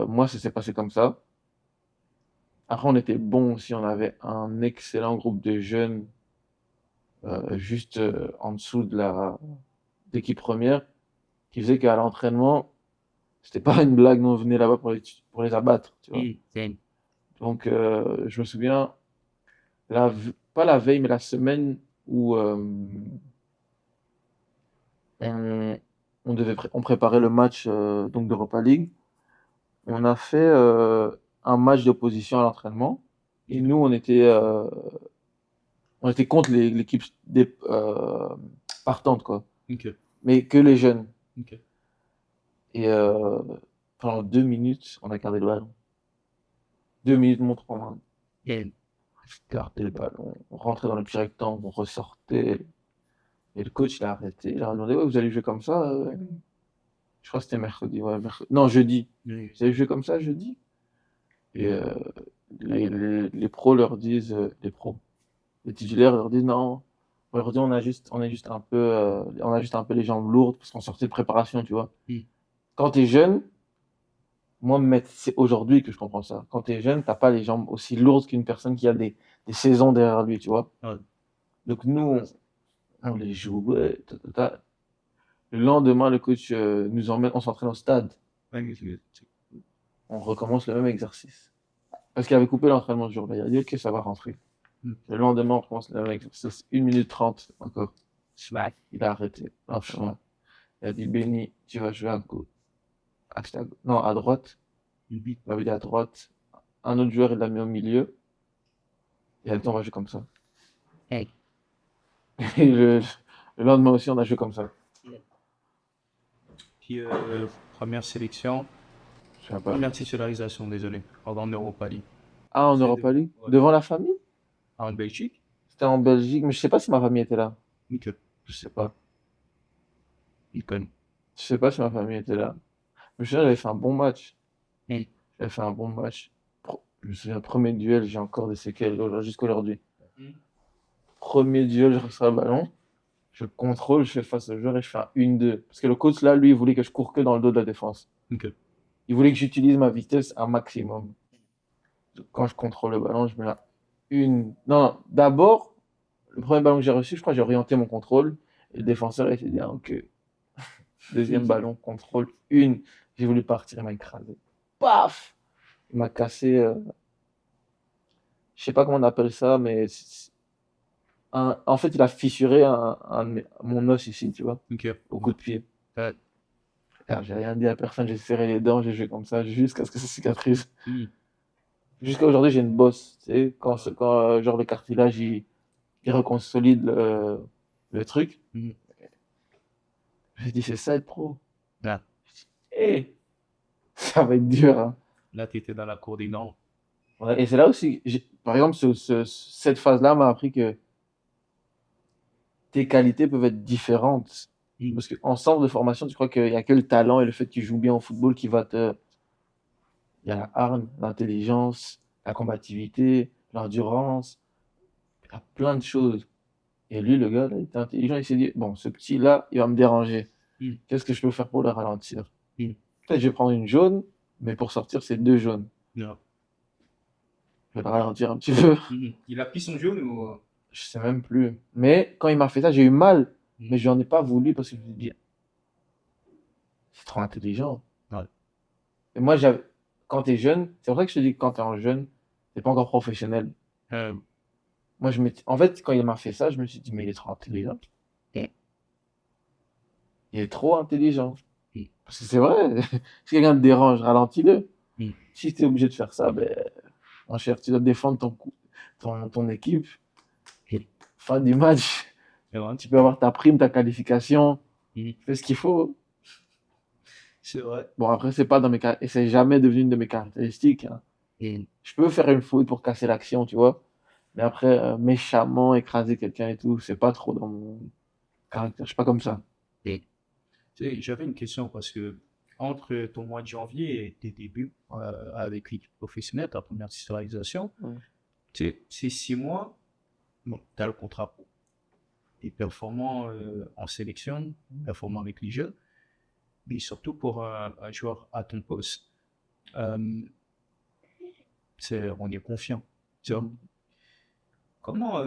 moi, ça s'est passé comme ça. Après, on était bon aussi, on avait un excellent groupe de jeunes juste en dessous de l'équipe première, qui faisait qu'à l'entraînement, c'était pas une blague, nous on venait là-bas pour les abattre, tu vois. Donc, je me souviens, pas la veille, mais la semaine où on, on préparait le match donc d'Europa League, on a fait un match d'opposition à l'entraînement. Et nous, on était contre l'équipe partante, quoi. Ok. Mais que les jeunes. Ok. Et pendant 2 minutes, on a gardé le ballon. 2 minutes, montre en main. Garder le ballon. On rentrait dans le petit rectangle, on ressortait. Et le coach l'a arrêté. Il a demandé, ouais, vous allez jouer comme ça? Je crois que c'était mercredi. Ouais, non, jeudi. Vous allez jouer comme ça jeudi? Et les pros leur disent, les titulaires leur disent non. Aujourd'hui, on est juste un peu, on a juste un peu les jambes lourdes parce qu'on sortait de préparation, tu vois. Quand t'es jeune, moi, c'est aujourd'hui que je comprends ça. Quand t'es jeune, t'as pas les jambes aussi lourdes qu'une personne qui a des saisons derrière lui, tu vois. Ouais. Donc nous, on les jouait. Le lendemain, le coach nous emmène, on s'entraîne au stade. On recommence le même exercice. Parce qu'il avait coupé l'entraînement ce jour-là. Il a dit, ok, ça va rentrer. Le lendemain, on recommence le même exercice. 1 minute 30 encore. Il a arrêté. Enfin, il a dit, Benny, tu vas jouer non, à droite. Il m'avait dit à droite. Un autre joueur, il l'a mis au milieu. Et a dit, on va jouer comme ça. Et le lendemain aussi, on a joué comme ça. Puis, première sélection, Je sais pas. première titularisation, désolé, en Europa League. Ah, en Europa League? Ouais. Devant la famille? En Belgique? C'était en Belgique, mais je sais pas si ma famille était là. Ok. Je sais pas. Icône. Je sais pas si ma famille était là. Mais je sais, j'avais fait un bon match. Mm. J'avais fait un bon match. Je me souviens, premier duel, j'ai encore des séquelles jusqu'à aujourd'hui. Premier duel, je reçois le ballon. Je contrôle, je fais face au joueur et je fais un 1-2. Parce que le coach, là, lui, il voulait que je cours que dans le dos de la défense. Ok. Il voulait que j'utilise ma vitesse un maximum. Quand je contrôle le ballon, je mets là Non, d'abord, le premier ballon que j'ai reçu, je crois que j'ai orienté mon contrôle. Et le défenseur, il s'est dit, ah, ok. Deuxième ballon, contrôle, J'ai voulu partir, il m'a écrasé. Paf! Il m'a cassé, je sais pas comment on appelle ça, mais en fait, il a fissuré mon os ici, tu vois, Ok. au coup de pied. Euh, Alors, j'ai rien dit à personne, j'ai serré les dents, j'ai joué comme ça jusqu'à ce que ça cicatrise. hmm. Jusqu'à aujourd'hui, j'ai une bosse, tu sais, quand genre le cartilage, il reconsolide le truc. Mhm. J'ai dit, c'est ça être pro. Là, Eh, ça va être dur, hein. là tu étais dans la cour des normes. Ouais, et c'est là aussi, par exemple, cette phase-là m'a appris que tes qualités peuvent être différentes. Hmm. Parce qu'en centre de formation, tu crois qu'il n'y a que le talent et le fait que tu joues bien au football qui va te. Il y a la hargne, l'intelligence, la combativité, l'endurance, il y a plein de choses. Et lui, le gars, là, il était intelligent, il s'est dit, bon, ce petit-là, il va me déranger. Hmm. Qu'est-ce que je peux faire pour le ralentir? Hmm. Peut-être je vais prendre une jaune, mais pour sortir, c'est 2 jaunes. Non. Je vais le ralentir un petit peu. Hmm. Il a pris son jaune ou... Je sais même plus. Mais quand il m'a fait ça, j'ai eu mal. Hmm. Mais je n'en ai pas voulu parce que je me dis, c'est trop intelligent. Ouais. Et moi, quand tu es jeune, c'est pour ça que je te dis que quand tu es en jeune, tu pas encore professionnel. Moi, en fait, quand il m'a fait ça, je me suis dit, mais il est trop intelligent. Ouais. Il est trop intelligent. Hmm. Parce que c'est vrai, si quelqu'un te dérange, ralentis-le. Hmm. Si tu es obligé de faire ça, ben, mon cher, tu dois défendre ton équipe. Et Fin du match, vrai. tu peux avoir ta prime, ta qualification. Hmm. Fais ce qu'il faut. C'est vrai. Bon, après, c'est jamais devenu une de mes caractéristiques, hein. Hmm. Je peux faire une faute pour casser l'action, tu vois. Mais après, méchamment écraser quelqu'un et tout, c'est pas trop dans mon caractère. Je suis pas comme ça. Et, tu sais, j'avais une question parce que entre ton mois de janvier et tes débuts avec l'équipe professionnelle, ta première titularisation, Ouais. tu sais, ces 6 mois, bon, tu as le contrat pro. Tu es performant en sélection, performant avec les jeunes, mais surtout pour un joueur à ton poste. On est confiant. Tu vois. Comment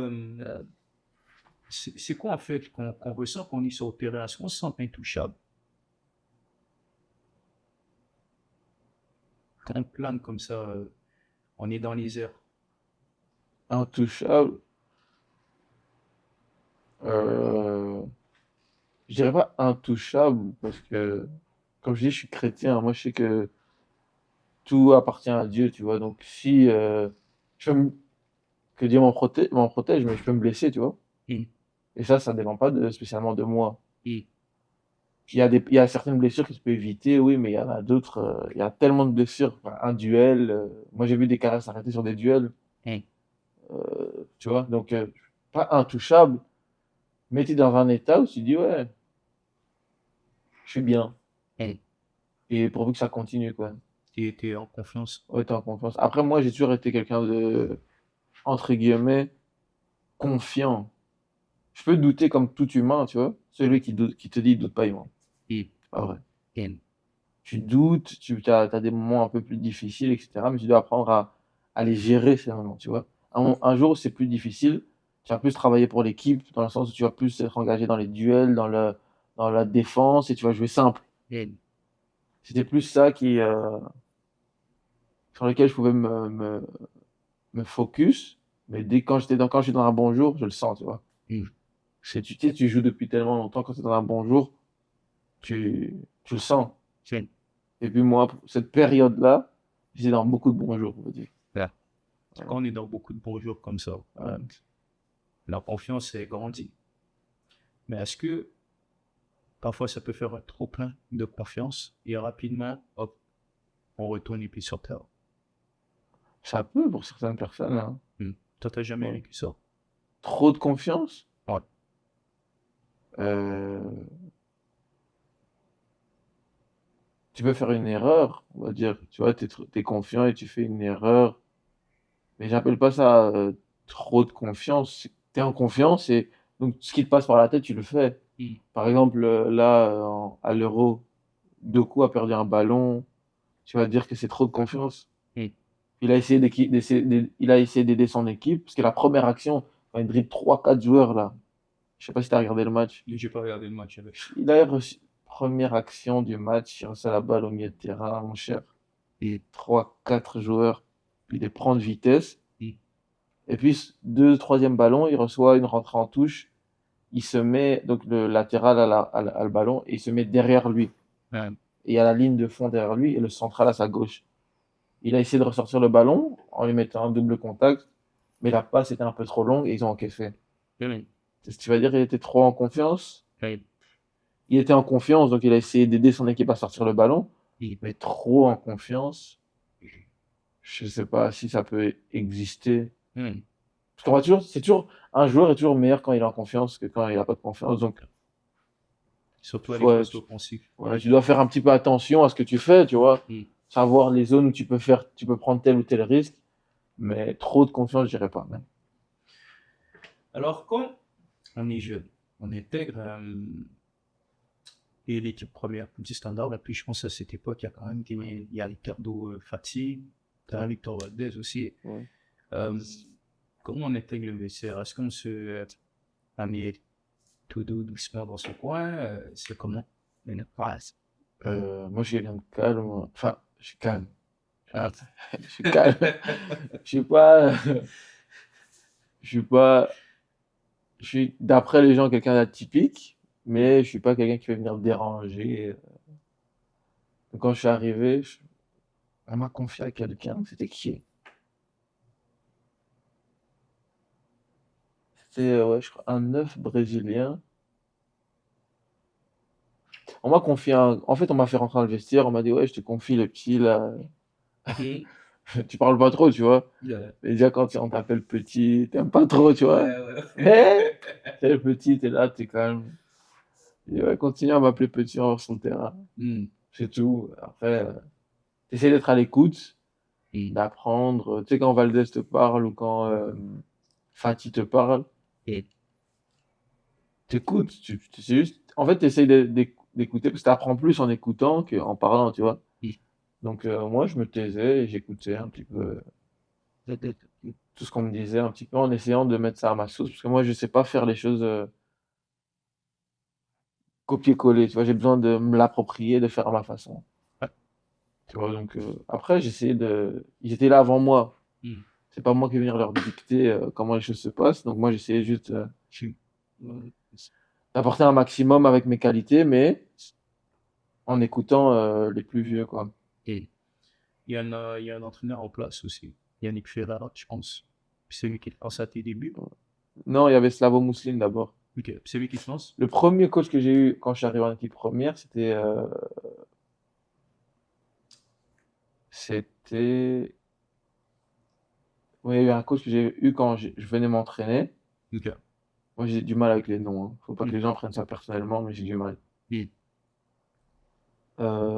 c'est quoi en fait qu'on ressent quand on est sur le terrain? Est-ce qu'on se sent intouchable? Quand on plane comme ça, on est dans les airs. Intouchable. Je dirais pas intouchable parce que, comme je dis, je suis chrétien. Moi, je sais que tout appartient à Dieu, tu vois. Donc, si que Dieu m'en protège, mais je peux me blesser, tu vois. Mm. Et ça dépend pas spécialement de moi. Mm. Il y a certaines blessures qui se peuvent éviter, oui, mais il y en a d'autres. Il y a tellement de blessures. Enfin, un duel. Moi, j'ai vu des carrières s'arrêter sur des duels. Mm. Tu vois. Donc, pas intouchable, mais tu es dans un état où tu dis, ouais, je suis bien. Mm. Et pourvu que ça continue, quoi. T'es en confiance. Ouais, t'es en confiance. Après, moi, j'ai toujours été quelqu'un de, entre guillemets, confiant. Je peux douter comme tout humain, tu vois. Celui qui doute, qui te dit, doute pas, il ment. Mm. C'est pas vrai. Mm. Tu doutes, tu as des moments un peu plus difficiles, etc. Mais tu dois apprendre à les gérer, ces moments, tu vois. Un jour où c'est plus difficile, tu vas plus travailler pour l'équipe, dans le sens où tu vas plus être engagé dans les duels, dans la défense, et tu vas jouer simple. Mm. C'était plus ça sur lequel je pouvais me focus. Mais quand quand je suis dans un bon jour, je le sens, tu vois. Mm. Tu sais, tu joues depuis tellement longtemps, quand tu es dans un bon jour, tu le sens. Mm. Et puis moi, cette période-là, j'étais dans beaucoup de bons jours, on va dire. Là. Quand on est dans beaucoup de bons jours comme ça, la confiance est grandie. Mais est-ce que parfois ça peut faire un trop plein de confiance et rapidement, hop, on retourne les pieds sur terre? Ça peut pour certaines personnes, hein. Toi, t'as jamais Ouais. vécu ça? Trop de confiance. Ouais. Tu peux faire une erreur, on va dire. Tu vois, t'es confiant et tu fais une erreur. Mais j'appelle pas ça trop de confiance. T'es en confiance et donc ce qui te passe par la tête, tu le fais. Mm. Par exemple, là, à l'Euro, Doku a perdu un ballon. Tu vas dire que c'est trop de confiance. Mm. Il a essayé d'aider son équipe, parce que la première action, quand il dribble 3-4 joueurs là, je sais pas si tu as regardé le match, J'ai pas regardé le match avec. il a reçu première action du match, il reçoit la balle au milieu de terrain, mon cher. Et 3-4 joueurs, il les prend de vitesse. Mm. Et puis, troisième ballon, il reçoit une rentrée en touche. Il se met, donc le latéral a le ballon, et il se met derrière lui. ouais, Et il y a la ligne de fond derrière lui, et le central à sa gauche. Il a essayé de ressortir le ballon en lui mettant un double contact, mais la passe était un peu trop longue et ils ont encaissé. ouais, Qu'est-ce que tu vas dire? Il était trop en confiance? ouais. Il était en confiance, donc il a essayé d'aider son équipe à sortir le ballon, Et- mais trop en confiance, je sais pas si ça peut exister. ouais. Parce c'est toujours, un joueur est toujours meilleur quand il est en confiance que quand il a pas de confiance. Donc, Surtout à les ouais, postes offensifs. ouais, tu dois faire un petit peu attention à ce que tu fais, tu vois. Mm. Savoir les zones où tu peux prendre tel ou tel risque, mais trop de confiance, je dirais pas, même. Alors, quand on est jeune, on intègre et l'équipe première du standard, et puis je pense à cette époque, il y a quand même il y a Ricardo Fati, tu as Victor Valdez aussi. Ouais. Euh, comment on intègre le vestiaire? Est-ce qu'on se met tout doucement dans ce coin? C'est comment? Une phrase. Moi, je suis quelqu'un de calme. Enfin, je suis calme. Je suis calme. Je suis pas. Je suis pas. Je suis, d'après les gens, quelqu'un d'atypique, mais je suis pas quelqu'un qui va venir me déranger. Donc, quand je suis arrivé, elle m'a confié à quelqu'un. C'était qui? C'était, ouais, je crois, un neuf brésilien. On m'a confié En fait, on m'a fait rentrer dans le vestiaire. On m'a dit, ouais, je te confie le petit, là. Et, Tu parles pas trop, tu vois. ouais, Et déjà, quand on t'appelle petit, t'aimes pas trop, tu vois. ouais. Mais, t'es le petit, t'es là, t'es calme. Et ouais, continue à m'appeler petit sur son terrain. Mm. C'est tout. Après, t'essaies d'être à l'écoute, Mm. d'apprendre. Tu sais, quand Valdez te parle ou quand Fati te parle, Et, t'écoutes. C'est juste... En fait, d'écouter parce que t'apprends plus en écoutant qu'en parlant, tu vois. Mm. Donc, moi, je me taisais et j'écoutais un petit peu tout ce qu'on me disait, un petit peu en essayant de mettre ça à ma sauce. Parce que moi, je sais pas faire les choses copier-coller, tu vois. J'ai besoin de me l'approprier, de faire à ma façon. Ouais. Tu vois, donc après, j'essayais de. Ils étaient là avant moi. Mm. C'est pas moi qui vais venir leur dicter comment les choses se passent. Donc, moi, j'essayais juste d'apporter un maximum avec mes qualités, mais en écoutant les plus vieux, quoi. Et il y a un entraîneur en place aussi, Yannick Ferrara, je pense. Puis c'est lui qui lance à tes débuts. Non, il y avait Slavo Mousseline d'abord. Ok, c'est lui qui se lance. Le premier coach que j'ai eu quand je suis arrivé en équipe première, c'était. Oui, il y a eu un coach que j'ai eu quand je venais m'entraîner. Ok. Moi, j'ai du mal avec les noms, hein. Faut pas que Mm. les gens prennent ça personnellement, mais j'ai du mal. Mm.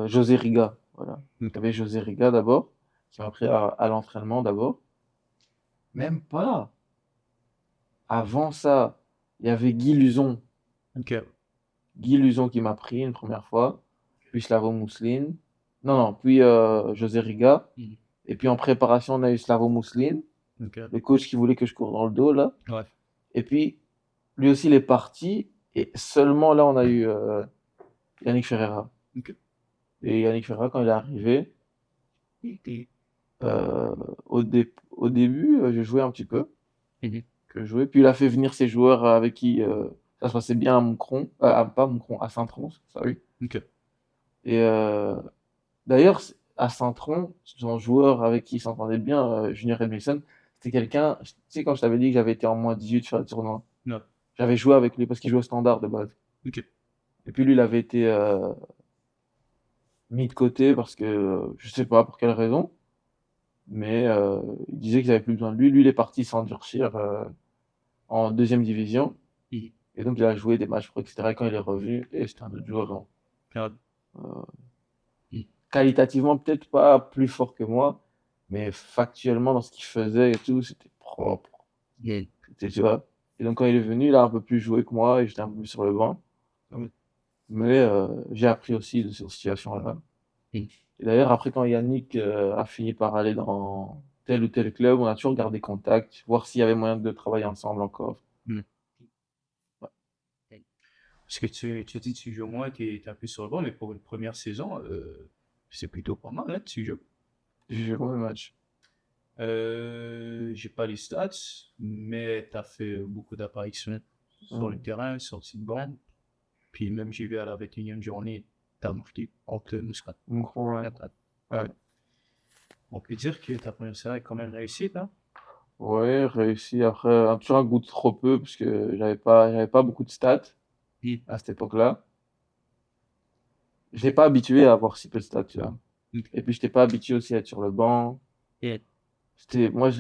José Riga, voilà. Il Ok. y avait José Riga d'abord, qui m'a pris à l'entraînement d'abord. Même pas. Avant ça, il y avait Guy Luzon. Ok. Guy Luzon qui m'a pris une première fois, puis Slavo Mousseline. Non, non, puis José Riga. Mm. Et puis en préparation, on a eu Slavo Mousseline, Ok. le coach qui voulait que je cours dans le dos, là. Ouais. Et puis, lui aussi, il est parti. Et seulement là, on a eu Yannick Ferreira. Ok. Et Yannick Ferreira, quand il est arrivé, Et- euh, au début, je jouais un petit peu. Mhm. Que je jouais. Puis il a fait venir ses joueurs avec qui ça se passait bien à Moucron. Pas Moucron, à Saint-Tron, ça oui. Ok. Et d'ailleurs, à Saint-Tron, son joueur avec qui il s'entendait bien, Junior Edmilson, c'était quelqu'un. Tu sais, quand je t'avais dit que j'avais été en moins 18 sur le tournoi, Non. j'avais joué avec lui parce qu'il jouait au standard de base. Ok. Et puis lui, il avait été mis de côté parce que je sais pas pour quelle raison, mais il disait qu'ils avaient plus besoin de lui. Lui, il est parti s'endurcir en deuxième division. Mhm. Et donc, il a joué des matchs pro, etc. Et quand il est revenu, et c'était un autre joueur. Hein. Regarde. Qualitativement, peut-être pas plus fort que moi, mais factuellement, dans ce qu'il faisait et tout, c'était propre. Yeah. Tu vois. Et donc, quand il est venu, il a un peu plus joué que moi, et j'étais un peu plus sur le banc. Ouais. Mais j'ai appris aussi de cette situation-là. Mhm. Et d'ailleurs, après, quand Yannick a fini par aller dans tel ou tel club, on a toujours gardé contact, voir s'il y avait moyen de travailler ensemble encore. Mhm. Ouais. Parce que tu dis que tu joues moins, tu es un peu sur le banc, mais pour une première saison, c'est plutôt pas mal, hein, tu joues. J'ai joué combien de matchs? J'ai pas les stats, mais tu as fait beaucoup d'apparitions sur le Hmm. terrain, sorti de banc. Puis même j'ai vu à la 21e journée, tu as marqué entre Muscat. Donc, ouais. Ouais. On peut dire que ta première saison est quand même réussie, là. Ouais, réussi. Après, toujours un goût de trop peu, parce que j'avais pas beaucoup de stats Puis, à cette époque-là. Je n'étais pas habitué à avoir si peu de stats, tu vois. Et puis, je n'étais pas habitué aussi à être sur le banc. et, C'était, moi,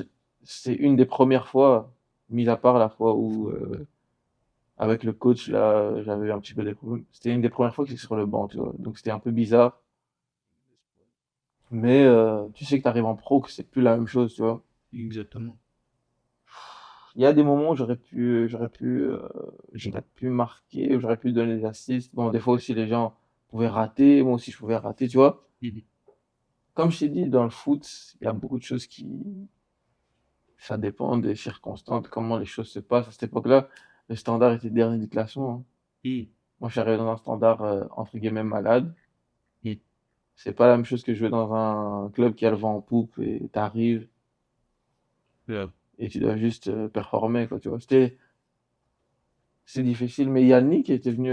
c'est une des premières fois, mis à part la fois où, avec le coach, là, j'avais eu un petit peu des problèmes. C'était une des premières fois que j'étais sur le banc, tu vois. Donc, c'était un peu bizarre. Mais tu sais que tu arrives en pro, que c'est plus la même chose, tu vois. exactement. Il y a des moments où j'aurais pu marquer, où j'aurais pu donner des assists. Bon, des fois aussi, les gens pouvaient rater. Moi aussi, je pouvais rater, tu vois. Mhm. Comme je t'ai dit, dans le foot, il y a beaucoup de choses ça dépend des circonstances, de comment les choses se passent. À cette époque-là, le Standard était dernier du classement, hein. Et, Moi, je suis arrivé dans un Standard, entre guillemets, malade. et, C'est pas la même chose que jouer dans un club qui a le vent en poupe et t'arrives euh, et tu dois juste performer, quoi, tu vois. C'est difficile, mais Yannick était venu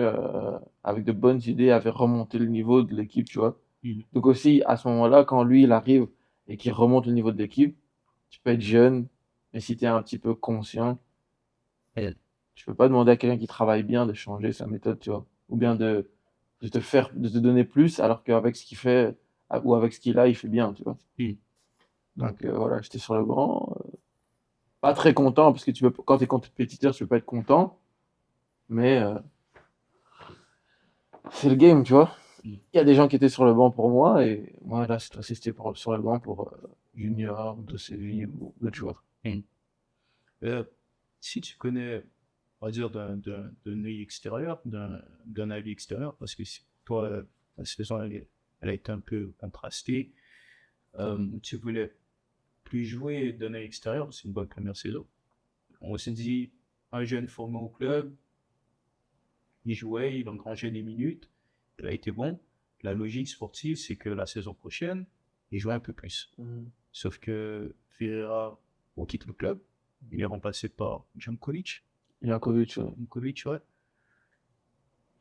avec de bonnes idées, avait remonté le niveau de l'équipe, tu vois. mhm. Donc aussi, à ce moment-là, quand lui, il arrive et qu'il remonte le niveau de l'équipe, tu peux être jeune, mais si tu es un petit peu conscient, Et, tu peux pas demander à quelqu'un qui travaille bien de changer sa méthode, tu vois. Ou bien de te donner plus, alors qu'avec ce qu'il fait, ou avec ce qu'il a, il fait bien, tu vois. et, Donc voilà, j'étais sur le banc. Pas très content, parce que quand tu es compétiteur, tu peux pas être content, mais c'est le game, tu vois. et, Il y a des gens qui étaient sur le banc pour moi, et moi, là, cette fois-ci, c'était sur le banc pour Junior, de Séville ou d'autres joueurs. et. Euh, Si tu connais, on va dire, d'un œil extérieur, d'un avis extérieur, parce que toi, la saison, elle a été un peu contrastée. Tu voulais plus jouer d'un œil extérieur, c'est une bonne première saison. On s'est dit, un jeune formé au club, il jouait, il engrangeait des minutes, il a été bon. La logique sportive, c'est que la saison prochaine, il jouait un peu plus. Mhm. Sauf que Ferreira, on quitte le club, il est remplacé par Jankovic. Jankovic, Jankovic, ouais.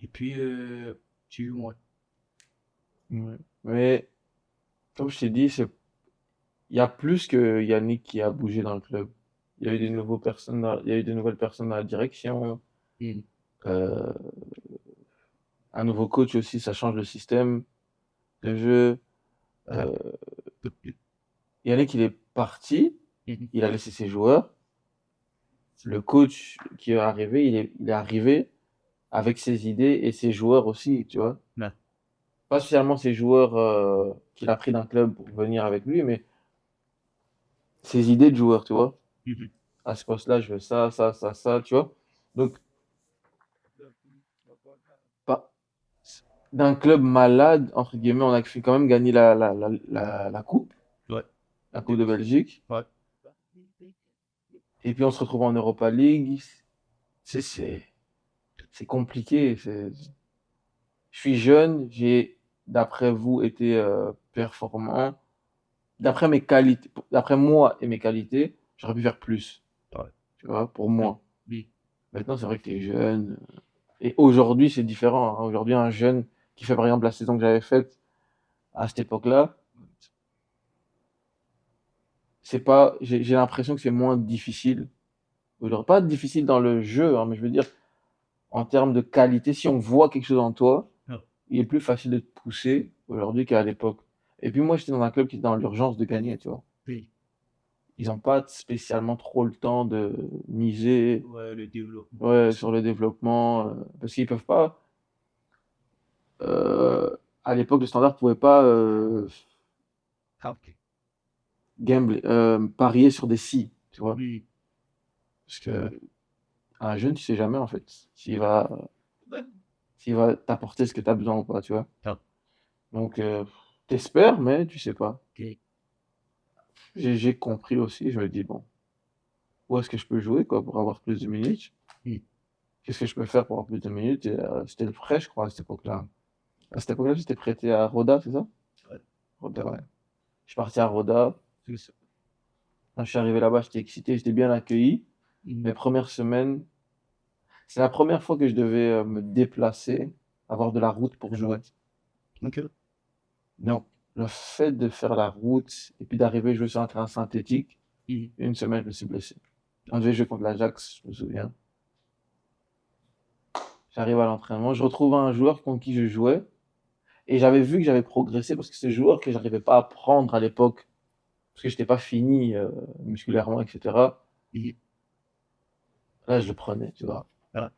Et puis, tu joues moins. ouais. Mais, comme je t'ai dit, il y a plus que Yannick qui a bougé dans le club. Il y a eu des nouveaux personnes il y a eu des nouvelles personnes dans la direction. Mm. euh, un nouveau coach aussi, ça change le système de jeu. Ah, Euh, Yannick, il est parti, mhm. il a laissé ses joueurs. Le coach qui est arrivé, il est arrivé avec ses idées et ses joueurs aussi, tu vois. Ouais. Pas spécialement ses joueurs qu'il a pris d'un club pour venir avec lui, mais ses idées de joueurs, tu vois. Mhm. À ce poste-là, je veux ça, ça, ça, ça, tu vois. Donc, pas d'un club malade, entre guillemets, on a fait quand même gagner Ouais. la coupe de Belgique. Ouais. Et puis on se retrouve en Europa League. C'est compliqué. Je suis jeune, j'ai, d'après vous, été performant. D'après mes qualités, d'après moi et mes qualités, j'aurais pu faire plus, Ouais. tu vois, pour Mm. moi. Oui. Maintenant, c'est vrai que tu es jeune. Et aujourd'hui, c'est différent, hein. Aujourd'hui, un jeune qui fait par exemple la saison que j'avais faite à cette époque-là, c'est pas, j'ai l'impression que c'est moins difficile. Aujourd'hui, pas difficile dans le jeu, hein, mais je veux dire, en termes de qualité, si on voit quelque chose en toi, Ah, il est plus facile de te pousser aujourd'hui qu'à l'époque. Et puis moi, j'étais dans un club qui était dans l'urgence de gagner, tu vois. oui. Ils n'ont pas spécialement trop le temps de miser, Ouais, le développement. ouais, sur le développement, parce qu'ils peuvent pas. À l'époque, le Standard pouvait pas Ah, ok. parier sur des si, tu vois. Oui. Parce que un jeune, tu sais jamais en fait s'il va t'apporter ce que tu as besoin ou pas, tu vois. Ah, Donc, t'espères, mais tu sais pas. ok. J'ai compris aussi, je me dis, bon, où est-ce que je peux jouer, quoi, pour avoir plus de minutes? Mm. qu'est-ce que je peux faire pour avoir plus de minutes? Et c'était le prêt, je crois, à cette époque-là. À cette époque-là, j'étais prêté à Roda, c'est ça? Ouais. Roda, ouais. Je suis parti à Roda. C'est ça. Quand je suis arrivé là-bas, j'étais excité, j'étais bien accueilli. Mes premières semaines, c'est la première fois que je devais me déplacer, avoir de la route pour jouer. Ok. Donc, le fait de faire la route et puis d'arriver jouer sur un terrain synthétique, une semaine, je me suis blessé. On devait jouer contre l'Ajax, je me souviens. J'arrive à l'entraînement, je retrouve un joueur contre qui je jouais et j'avais vu que j'avais progressé parce que c'est ce joueur que j'arrivais pas à prendre à l'époque parce que j'étais pas fini musculairement, etc. Là, je le prenais, tu vois. Voilà.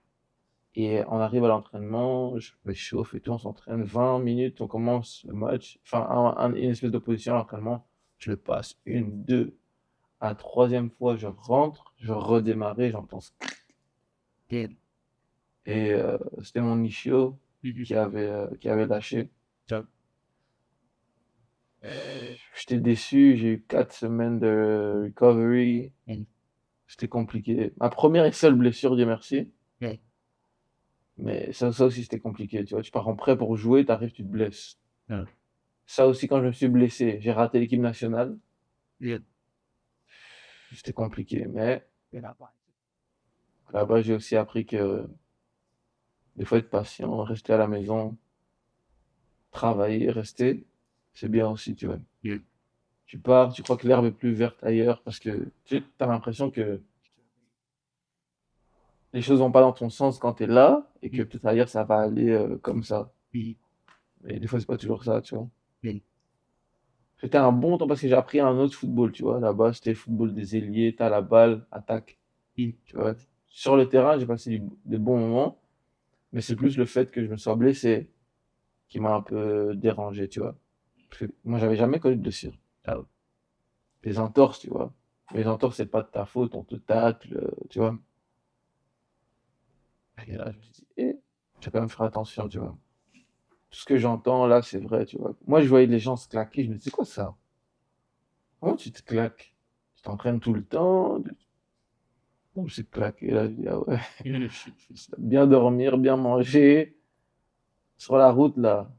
Et on arrive à l'entraînement, je me chauffe et tout, on s'entraîne 20 minutes, on commence le match, enfin une espèce d'opposition à l'entraînement, je le passe une, deux, à la troisième fois, je rentre, je redémarrais, j'entends ce Bien. et c'était mon Nishio qui avait lâché. Ciao. J'étais déçu, j'ai eu 4 semaines de recovery, c'était compliqué. Ma première et seule blessure, Dieu merci. Ouais. Mais ça aussi, c'était compliqué, tu vois. Tu pars en prêt pour jouer, t'arrives, tu te blesses. Ouais. Ça aussi, quand je me suis blessé, j'ai raté l'équipe nationale. Bien. C'était compliqué. Mais Et là-bas. là-bas, j'ai aussi appris que des fois, être patient, rester à la maison, travailler, rester, c'est bien aussi, tu vois. Bien. Tu pars, tu crois que l'herbe est plus verte ailleurs parce que tu as l'impression que les choses vont pas dans ton sens quand tu es là et que peut-être ailleurs, ça va aller comme ça. Mais des fois, c'est pas toujours ça, tu vois. Bien. C'était un bon temps parce que j'ai appris un autre football, tu vois. Là-bas, c'était le football des ailiers, t'as la balle, attaque. Tu vois. Sur le terrain, j'ai passé des bons moments, mais c'est plus le fait que je me sois blessé qui m'a un peu dérangé, tu vois. Parce que moi, j'avais jamais connu de blessure. Ah ouais. Les entorses, tu vois. Les entorses, c'est pas de ta faute, on te tacle, tu vois. Et là, je me suis dit, je vais quand même faire attention, tu vois. Tout ce que j'entends là, c'est vrai, tu vois. Moi, je voyais les gens se claquer, je me dis, c'est quoi ça? Comment tu te claques? Tu t'entraînes tout le temps? Bon, je me suis claqué là, je dis, ah ouais. Bien dormir, bien manger. Sur la route, là,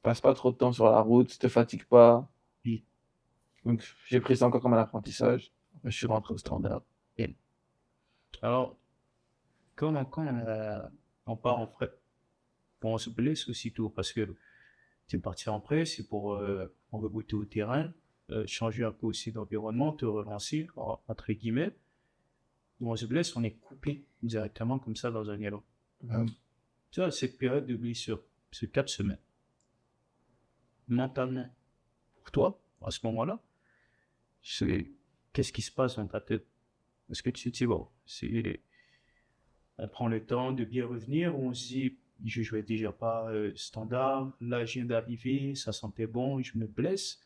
passe pas trop de temps sur la route, te fatigue pas. Donc, j'ai pris ça encore comme un apprentissage. Je suis rentré au Standard. Alors, quand on part en prêt, on se blesse aussitôt parce que tu es parti en prêt, c'est pour rebooter au terrain, changer un peu aussi d'environnement, te relancer, entre guillemets. Où on se blesse, on est coupé directement comme ça dans un galop. Tu vois, cette période de blessure, c'est 4 semaines. Mentalement, pour toi, à ce moment-là, qu'est-ce qui se passe dans ta tête? Est-ce que tu te dis, bon, on prend le temps de bien revenir, ou on se dit, je jouais déjà pas standard, là je viens d'arriver, ça sentait bon, je me blesse.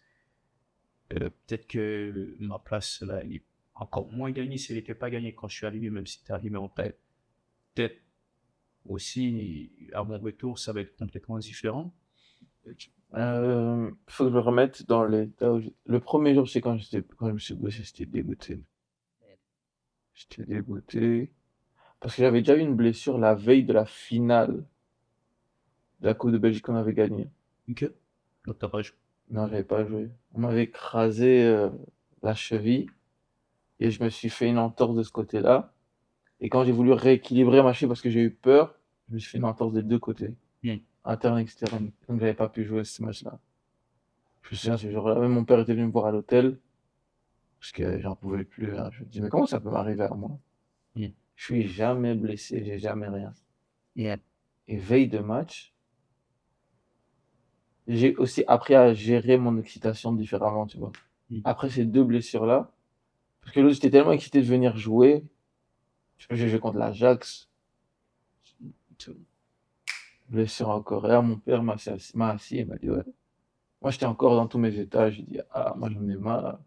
Peut-être que ma place là, elle est encore moins gagnée si elle n'était pas gagnée quand je suis arrivé, même si tu es arrivé en tête. Peut-être aussi, à mon retour, ça va être complètement différent. Faut que je me remette dans l'état où le premier jour, c'est quand je me suis blessé, j'étais dégoûté. J'étais dégoûté. Parce que j'avais déjà eu une blessure la veille de la finale de la Coupe de Belgique qu'on avait gagnée. Ok. Donc t'as pas joué. Non, j'avais pas joué. On m'avait écrasé la cheville et je me suis fait une entorse de ce côté-là. Et quand j'ai voulu rééquilibrer ma cheville parce que j'ai eu peur, je me suis fait une entorse des deux côtés, interne et externe. Donc j'avais pas pu jouer ce match-là. Je me souviens ce jour-là, même mon père était venu me voir à l'hôtel parce que j'en pouvais plus, hein. Je me dis, mais comment ça peut m'arriver à moi? Je suis jamais blessé, j'ai jamais rien. Et veille de match, j'ai aussi appris à gérer mon excitation différemment, tu vois. Après ces deux blessures-là, parce que l'autre, j'étais tellement excité de venir jouer, j'ai joué contre l'Ajax, blessure encore. Et là, mon père m'a assis et m'a dit, ouais. Moi, j'étais encore dans tous mes états. J'ai dit, ah, moi, j'en ai marre.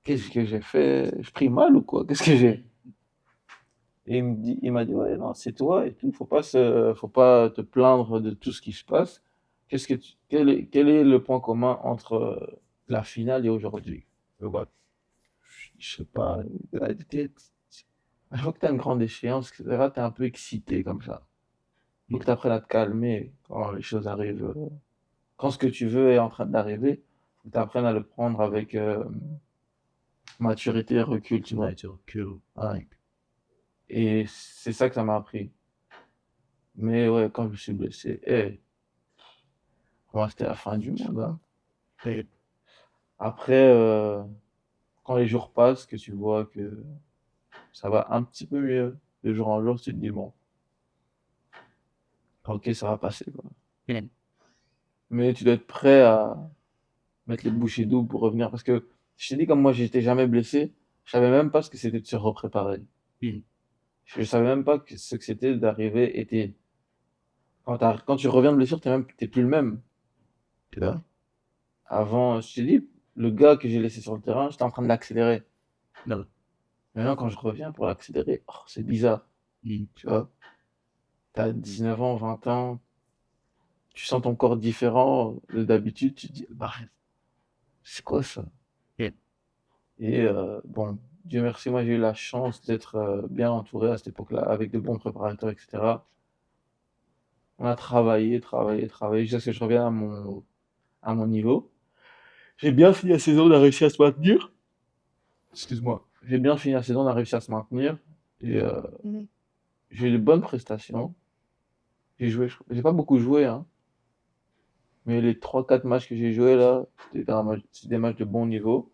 Qu'est-ce que j'ai fait? Je prie mal ou quoi? Qu'est-ce que j'ai? Et il m'a dit, ouais, non, c'est toi et tout. Faut pas te plaindre de tout ce qui se passe. Quel est le point commun entre la finale et aujourd'hui? Je sais pas. Je crois que tu as une grande échéance, etc. Tu es un peu excité comme ça. Il faut que tu apprennes à te calmer quand les choses arrivent. Quand ce que tu veux est en train d'arriver, il faut que tu apprennes à le prendre avec maturité et recul, tu vois. Ouais, tu recules. Ouais. Et c'est ça que ça m'a appris. Mais ouais, quand je me suis blessé, pour moi, c'était la fin du monde, hein. Et Après, quand les jours passent, que tu vois que ça va un petit peu mieux de jour en jour, tu te dis, bon, ok, ça va passer, quoi. Mais tu dois être prêt à mettre les bouchées doubles pour revenir. Parce que je t'ai dit, comme moi, j'étais jamais blessé, je savais même pas ce que c'était de se repréparer. puis, Je savais même pas ce que c'était d'arriver et quand tu reviens de blessure, t'es plus le même. Tu vois? Avant, je t'ai dit, le gars que j'ai laissé sur le terrain, j'étais en train de l'accélérer. non. Maintenant, quand je reviens pour l'accélérer, oh, c'est bizarre. Tu vois? T'as 19 ans, 20 ans, tu sens ton corps différent de d'habitude, tu te dis, bah, c'est quoi ça? Et Et bon, Dieu merci, moi j'ai eu la chance d'être bien entouré à cette époque-là, avec de bons préparateurs, etc. On a travaillé, jusqu'à ce que je revienne à mon niveau. J'ai bien fini la saison, on a réussi à se maintenir. Excuse-moi. J'ai bien fini la saison, on a réussi à se maintenir. Et j'ai eu de bonnes prestations. J'ai pas beaucoup joué, hein. Mais les 3 4 matchs que j'ai joués là, c'était des matchs de bon niveau.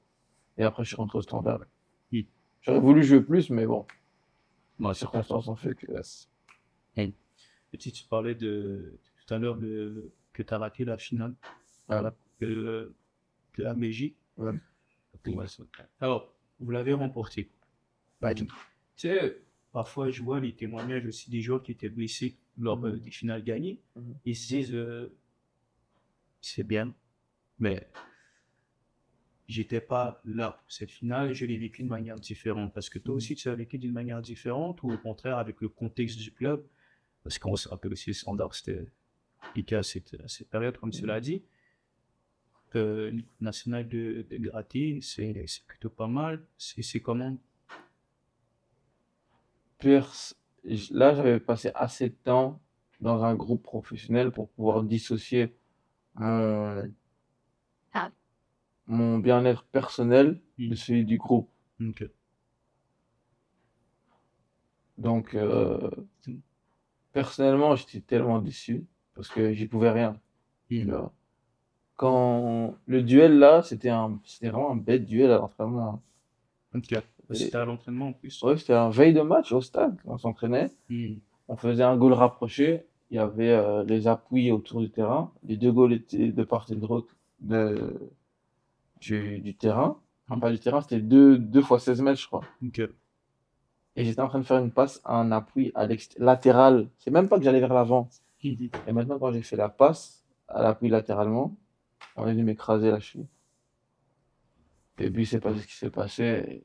Et après, je suis rentré au standard. puis, J'aurais voulu jouer plus, mais bon, moi, les circonstances ont fait que. et si tu parlais tout à l'heure que tu as raté la finale Voilà. de la Belgique. Ouais. Ouais, alors, vous l'avez remporté. Bah, Tu sais, parfois, je vois les témoignages aussi des joueurs qui étaient blessés lors Mhm. des finales gagnées. Mhm. Ils se disent, c'est bien, mais j'étais pas là pour cette finale et je l'ai vécu de manière différente. Parce que toi aussi, tu l'as vécu d'une manière différente ou au contraire avec le contexte du club. Parce qu'on se rappelle aussi le standard, c'était piqué à cette période, comme tu l'as dit. National de gratter, c'est plutôt pas mal. C'est comment? Pers- Là, j'avais passé assez de temps dans un groupe professionnel pour pouvoir dissocier mon, mon bien-être personnel de celui du groupe. Ok. Donc, personnellement, j'étais tellement déçu parce que j'y pouvais rien. Tu vois. Quand le duel là, c'était vraiment un bête duel à l'entraînement. Ok. Et- C'était à l'entraînement en plus. Ouais, c'était un veille de match au stade. On s'entraînait, on faisait un goal rapproché. Il y avait les appuis autour du terrain. Les 2 goals étaient de part et d'autre du terrain. Enfin, pas du terrain, c'était 2 fois 16 mètres, je crois. Ok. Et j'étais en train de faire une passe à un appui latéral. C'est même pas que j'allais vers l'avant. Mhm. Et maintenant, quand j'ai fait la passe à l'appui latéralement, on est venu m'écraser la cheville. Et puis, c'est pas ce qui s'est passé.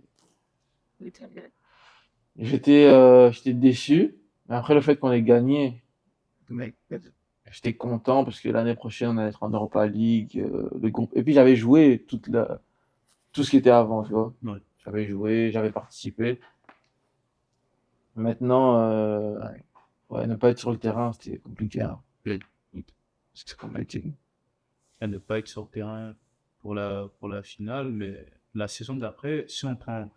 J'étais déçu. Mais après, le fait qu'on ait gagné, j'étais content parce que l'année prochaine, on allait être en Europa League, le groupe. Et puis, j'avais joué tout ce qui était avant, tu vois. Ouais. J'avais joué, j'avais participé. Maintenant, ouais, ne pas être sur le terrain, c'était compliqué, hein. Et C'est compliqué. à ne pas être sur le terrain pour la finale, mais la saison d'après, si on prend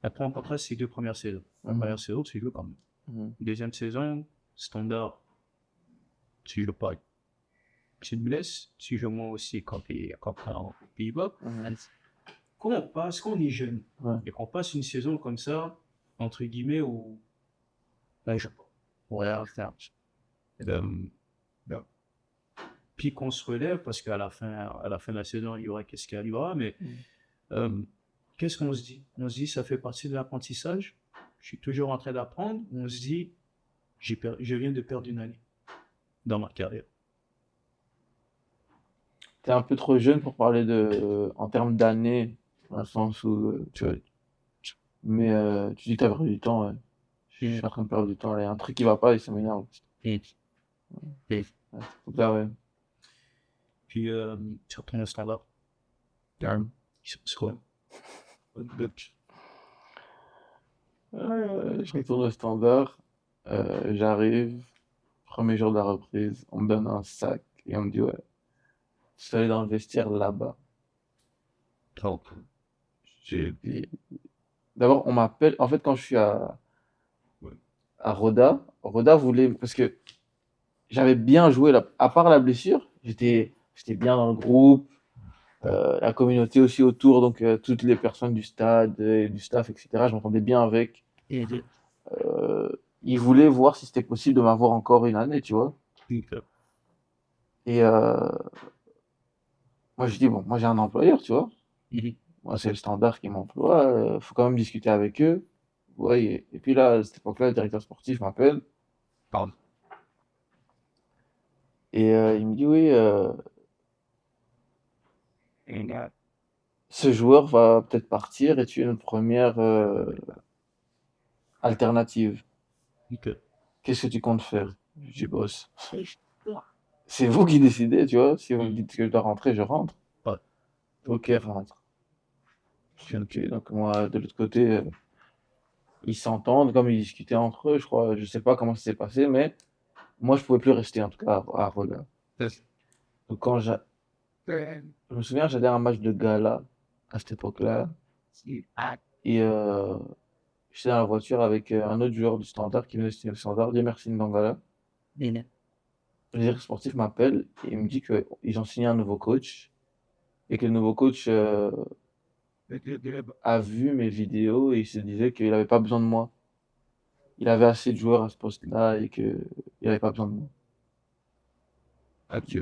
en contraste ces deux premières saisons. La Mhm. première saison, tu joues quand même. Mhm. Deuxième saison, standard, tu joues pas. Tu te blesses, tu joues moins aussi quand tu es aux Pays-Bas. Mhm. Quand on passe, quand on est jeune, Ouais. et qu'on passe une saison comme ça, entre guillemets, où, ben, je sais pas, ouais, ben, puis qu'on se relève, parce qu'à la fin de la saison, il y aura qu'est-ce qui arrivera, mais Mhm. euh, qu'est-ce qu'on se dit? On se dit, ça fait partie de l'apprentissage, je suis toujours en train d'apprendre, on se dit, je viens de perdre une année dans ma carrière. T'es un peu trop jeune pour parler en termes d'années, dans le sens où, mais tu dis que t'as perdu du temps, ouais. Je suis en train de perdre du temps, il y a un truc qui va pas et ça m'énerve. Et, et Ouais, faut que t'arrêtes. puis, tu retournes au standard. Calme. C'est quoi? Je retourne au standard, j'arrive, premier jour de la reprise, on me donne un sac et on me dit, ouais, tu vas aller dans le vestiaire là-bas. Oh. J'ai dit- D'abord, on m'appelle, en fait, quand je suis à Roda voulait, parce que j'avais bien joué, à part la blessure, j'étais bien dans le groupe, la communauté aussi autour, donc toutes les personnes du stade, et du staff, etc., je m'entendais bien avec. Euh, Ils voulaient voir si c'était possible de m'avoir encore une année, tu vois. Et moi, je dis, bon, moi j'ai un employeur, tu vois. Moi, c'est le standard qui m'emploie, faut quand même discuter avec eux. Ouais, et puis là, à cette époque-là, le directeur sportif m'appelle Pardon. et il me dit, oui, ce joueur va peut-être partir et tu es notre première alternative. Ok. Qu'est-ce que tu comptes faire? Je dis, boss, c'est vous qui décidez, tu vois. Si vous me dites que je dois rentrer, je rentre. Ouais. Ok, rentre. Je dis, ok, donc moi, de l'autre côté, ils s'entendent, comme ils discutaient entre eux, je crois. Je sais pas comment ça s'est passé, mais moi, je pouvais plus rester, en tout cas, à Roda. Donc, je me souviens, j'allais à un match de gala à cette époque-là. Et j'étais dans la voiture avec un autre joueur du Standard qui venait de signer le Standard, Dieu merci Ndangala. Le directeur sportif m'appelle et il me dit qu'ils ont signé un nouveau coach et que le nouveau coach a vu mes vidéos et il se disait qu'il n'avait pas besoin de moi. Il avait assez de joueurs à ce poste-là et qu'il n'avait pas besoin de moi. Ok.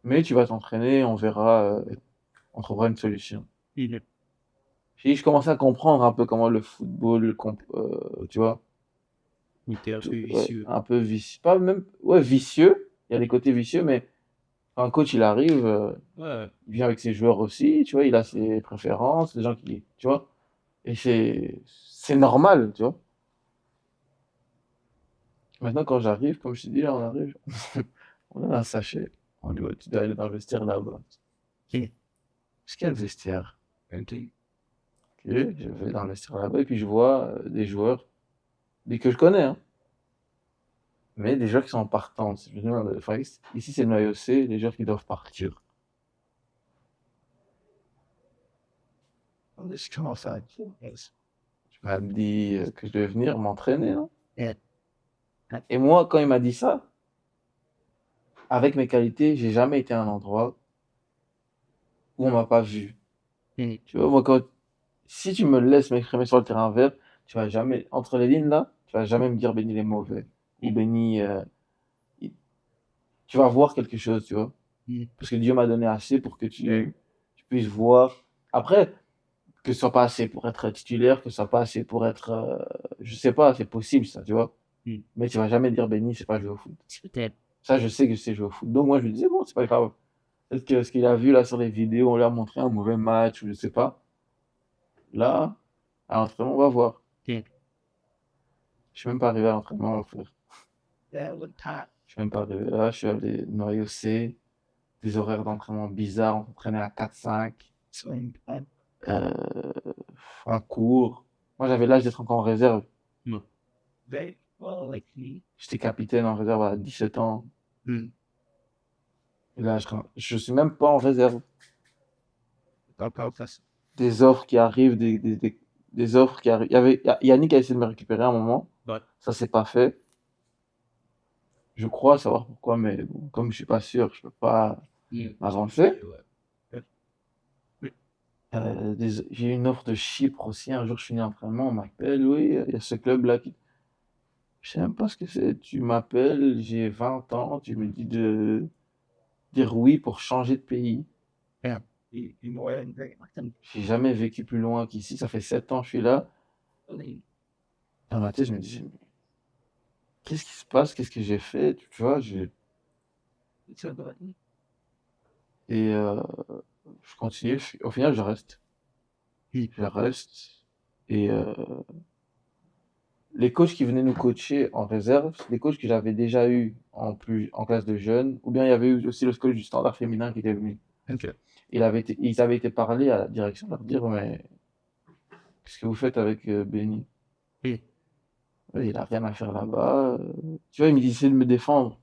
Mais tu vas t'entraîner, on verra, on trouvera une solution. Je commençais à comprendre un peu comment le football, tu vois, Il était un peu ouais, vicieux. un peu vicieux, pas même, ouais, vicieux. Il y a des côtés vicieux, mais quand un coach il arrive, Ouais. il vient avec ses joueurs aussi, tu vois, il a ses préférences, les gens qui, tu vois, et c'est normal, tu vois. Maintenant, quand j'arrive, comme je te dis, là, on arrive, on a un sachet, on dit, ouais, tu dois aller dans le vestiaire là-bas. Est-ce qu'il y a le vestiaire? Ok, je vais dans le vestiaire là-bas et puis je vois des joueurs, des que je connais, hein, mais des joueurs qui sont en partance. Je me demande, enfin, ici c'est le noyau C, les joueurs qui doivent partir. Je commence à tu m'as dit que je devais venir m'entraîner, non? Et moi, quand il m'a dit ça, avec mes qualités, j'ai jamais été à un endroit où on m'a pas vu. Tu vois, moi, si tu me laisses m'exprimer sur le terrain vert, tu vas jamais, entre les lignes là, tu vas jamais me dire Benny il est mauvais. Ou Benny, il- tu vas voir quelque chose, tu vois. Parce que Dieu m'a donné assez pour que tu puisses voir. Après, que ce soit pas assez pour être titulaire, que ce soit pas assez pour être, je sais pas, c'est possible ça, tu vois. Mais tu vas jamais dire Benny, c'est pas jouer au foot. Ça, je sais que je sais jouer au foot. Donc moi, je lui disais, bon, c'est pas grave. Peut-être que ce qu'il a vu là sur les vidéos, on lui a montré un mauvais match, ou je sais pas. Là, à l'entraînement, on va voir. Je suis même pas arrivé à l'entraînement, mon frère. Je suis même pas arrivé là, je suis allé noyer C, des horaires d'entraînement bizarres, on s'entraînait à 4-5, euh, un cours. Moi, j'avais l'âge d'être encore en réserve. J'étais capitaine en réserve à 17 ans. Et là, je suis même pas en réserve. Des offres qui arrivent, des offres qui arrivent. Yannick a essayé de me récupérer à un moment. Ouais. Ça s'est pas fait. Je crois savoir pourquoi, mais bon, comme je suis pas sûr, je peux pas m'avancer. J'ai eu une offre de Chypre aussi. Un jour, je finis l'entraînement, on m'appelle. Oui, il y a ce club-là qui. Je sais même pas ce que c'est. Tu m'appelles, j'ai 20 ans, tu me dis de dire oui pour changer de pays. J'ai jamais vécu plus loin qu'ici. Ça fait 7 ans que je suis là. Dans ma tête, je me dis, qu'est-ce qui se passe? Qu'est-ce que j'ai fait? Tu vois, et je continue. Au final, je reste. Je reste. Et les coachs qui venaient nous coacher en réserve, c'est des coachs que j'avais déjà eu en classe de jeunes. Ou bien il y avait eu aussi le coach du standard féminin qui était venu. Ils avaient été parler à la direction, leur dire, mais qu'est-ce que vous faites avec Benny? Et, Il a rien à faire là-bas. Tu vois, il essaie de me défendre.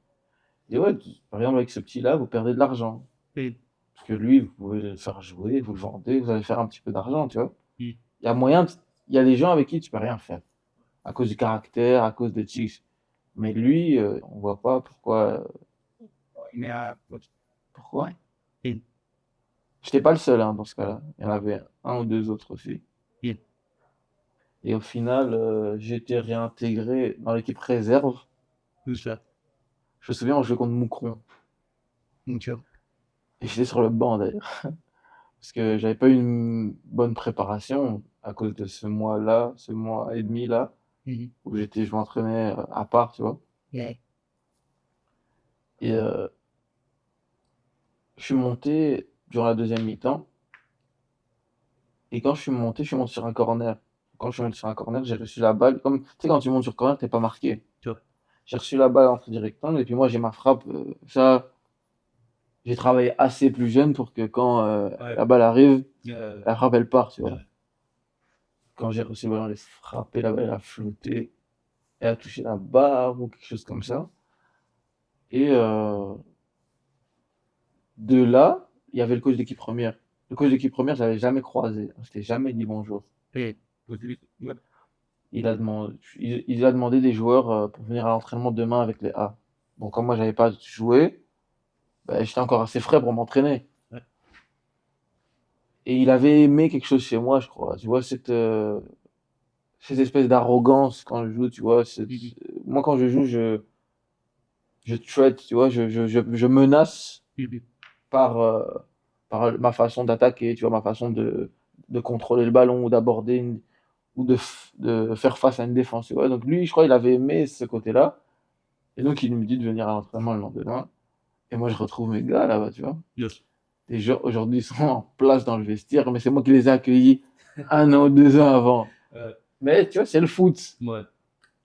Et ouais, par exemple, avec ce petit-là, vous perdez de l'argent. et, Parce que lui, vous pouvez le faire jouer, vous le vendez, vous allez faire un petit peu d'argent, tu vois. et, Il y a moyen, il y a des gens avec qui tu peux rien faire. À cause du caractère, à cause des tics. Mais lui, on voit pas pourquoi. mais, Pourquoi? et, J'étais pas le seul, hein, dans ce cas-là. Il y en avait un ou deux autres aussi. et, Et au final, j'ai été réintégré dans l'équipe réserve. tout ça. Je me souviens, on jouait contre Moucron. Donc, Et j'étais sur le banc d'ailleurs. Parce que j'avais pas eu une bonne préparation à cause de ce mois-là, ce mois et demi là, mhm, où je m'entraînais à part, tu vois. et, Et je suis monté durant la deuxième mi-temps. Et quand je suis monté sur un corner. Quand je suis monté sur un corner, j'ai reçu la balle. Comme, tu sais, quand tu montes sur corner, t'es pas marqué. tu vois. J'ai reçu la balle entre directement, et puis moi, j'ai ma frappe. Ça, j'ai travaillé assez plus jeune pour que quand Ouais. la balle arrive, Euh, la frappe, elle part, tu vois. Ouais. Quand j'ai reçu le ballon, elle a frappé, la balle, elle a flotté. Elle a touché la barre ou quelque chose comme ça. Et de là, il y avait le coach d'équipe première. Le coach d'équipe première, je l'avais jamais croisé. On s'était jamais dit bonjour. et, ouais. Il a demandé des joueurs pour venir à l'entraînement demain avec les A. Bon, comme moi, j'avais pas joué, ben, j'étais encore assez frais pour m'entraîner. Ouais. Et il avait aimé quelque chose chez moi, je crois. Tu vois, cette espèce d'arrogance quand je joue, tu vois. Moi, quand je joue, je threat, tu vois, je menace par, par ma façon d'attaquer, tu vois, ma façon de contrôler le ballon ou ou de faire face à une défense, tu vois. Donc lui, je crois, il avait aimé ce côté-là. Et donc, il me dit de venir à l'entraînement le lendemain. Et moi, je retrouve mes gars là-bas, tu vois. Yes. Les gens, aujourd'hui, ils sont en place dans le vestiaire, mais c'est moi qui les ai accueillis 1 an ou 2 ans avant. Mais tu vois, c'est le foot. Ouais.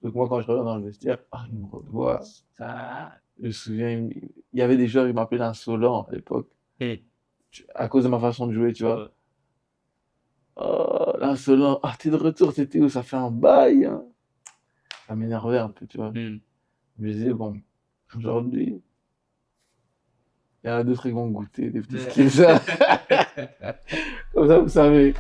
Donc moi, quand je reviens dans le vestiaire, ils me revoient. Je me souviens, il y avait des joueurs qui m'appelaient l'insolent à l'époque, Et, à cause de ma façon de jouer, tu vois. Oh, l'insolent, ah, t'es de retour, t'étais où? Ça fait un bail, hein. Ça m'énervait un peu, tu vois. mm. Je me disais, bon, aujourd'hui, il y en a d'autres qui vont goûter des petits skills. Comme ça, vous savez.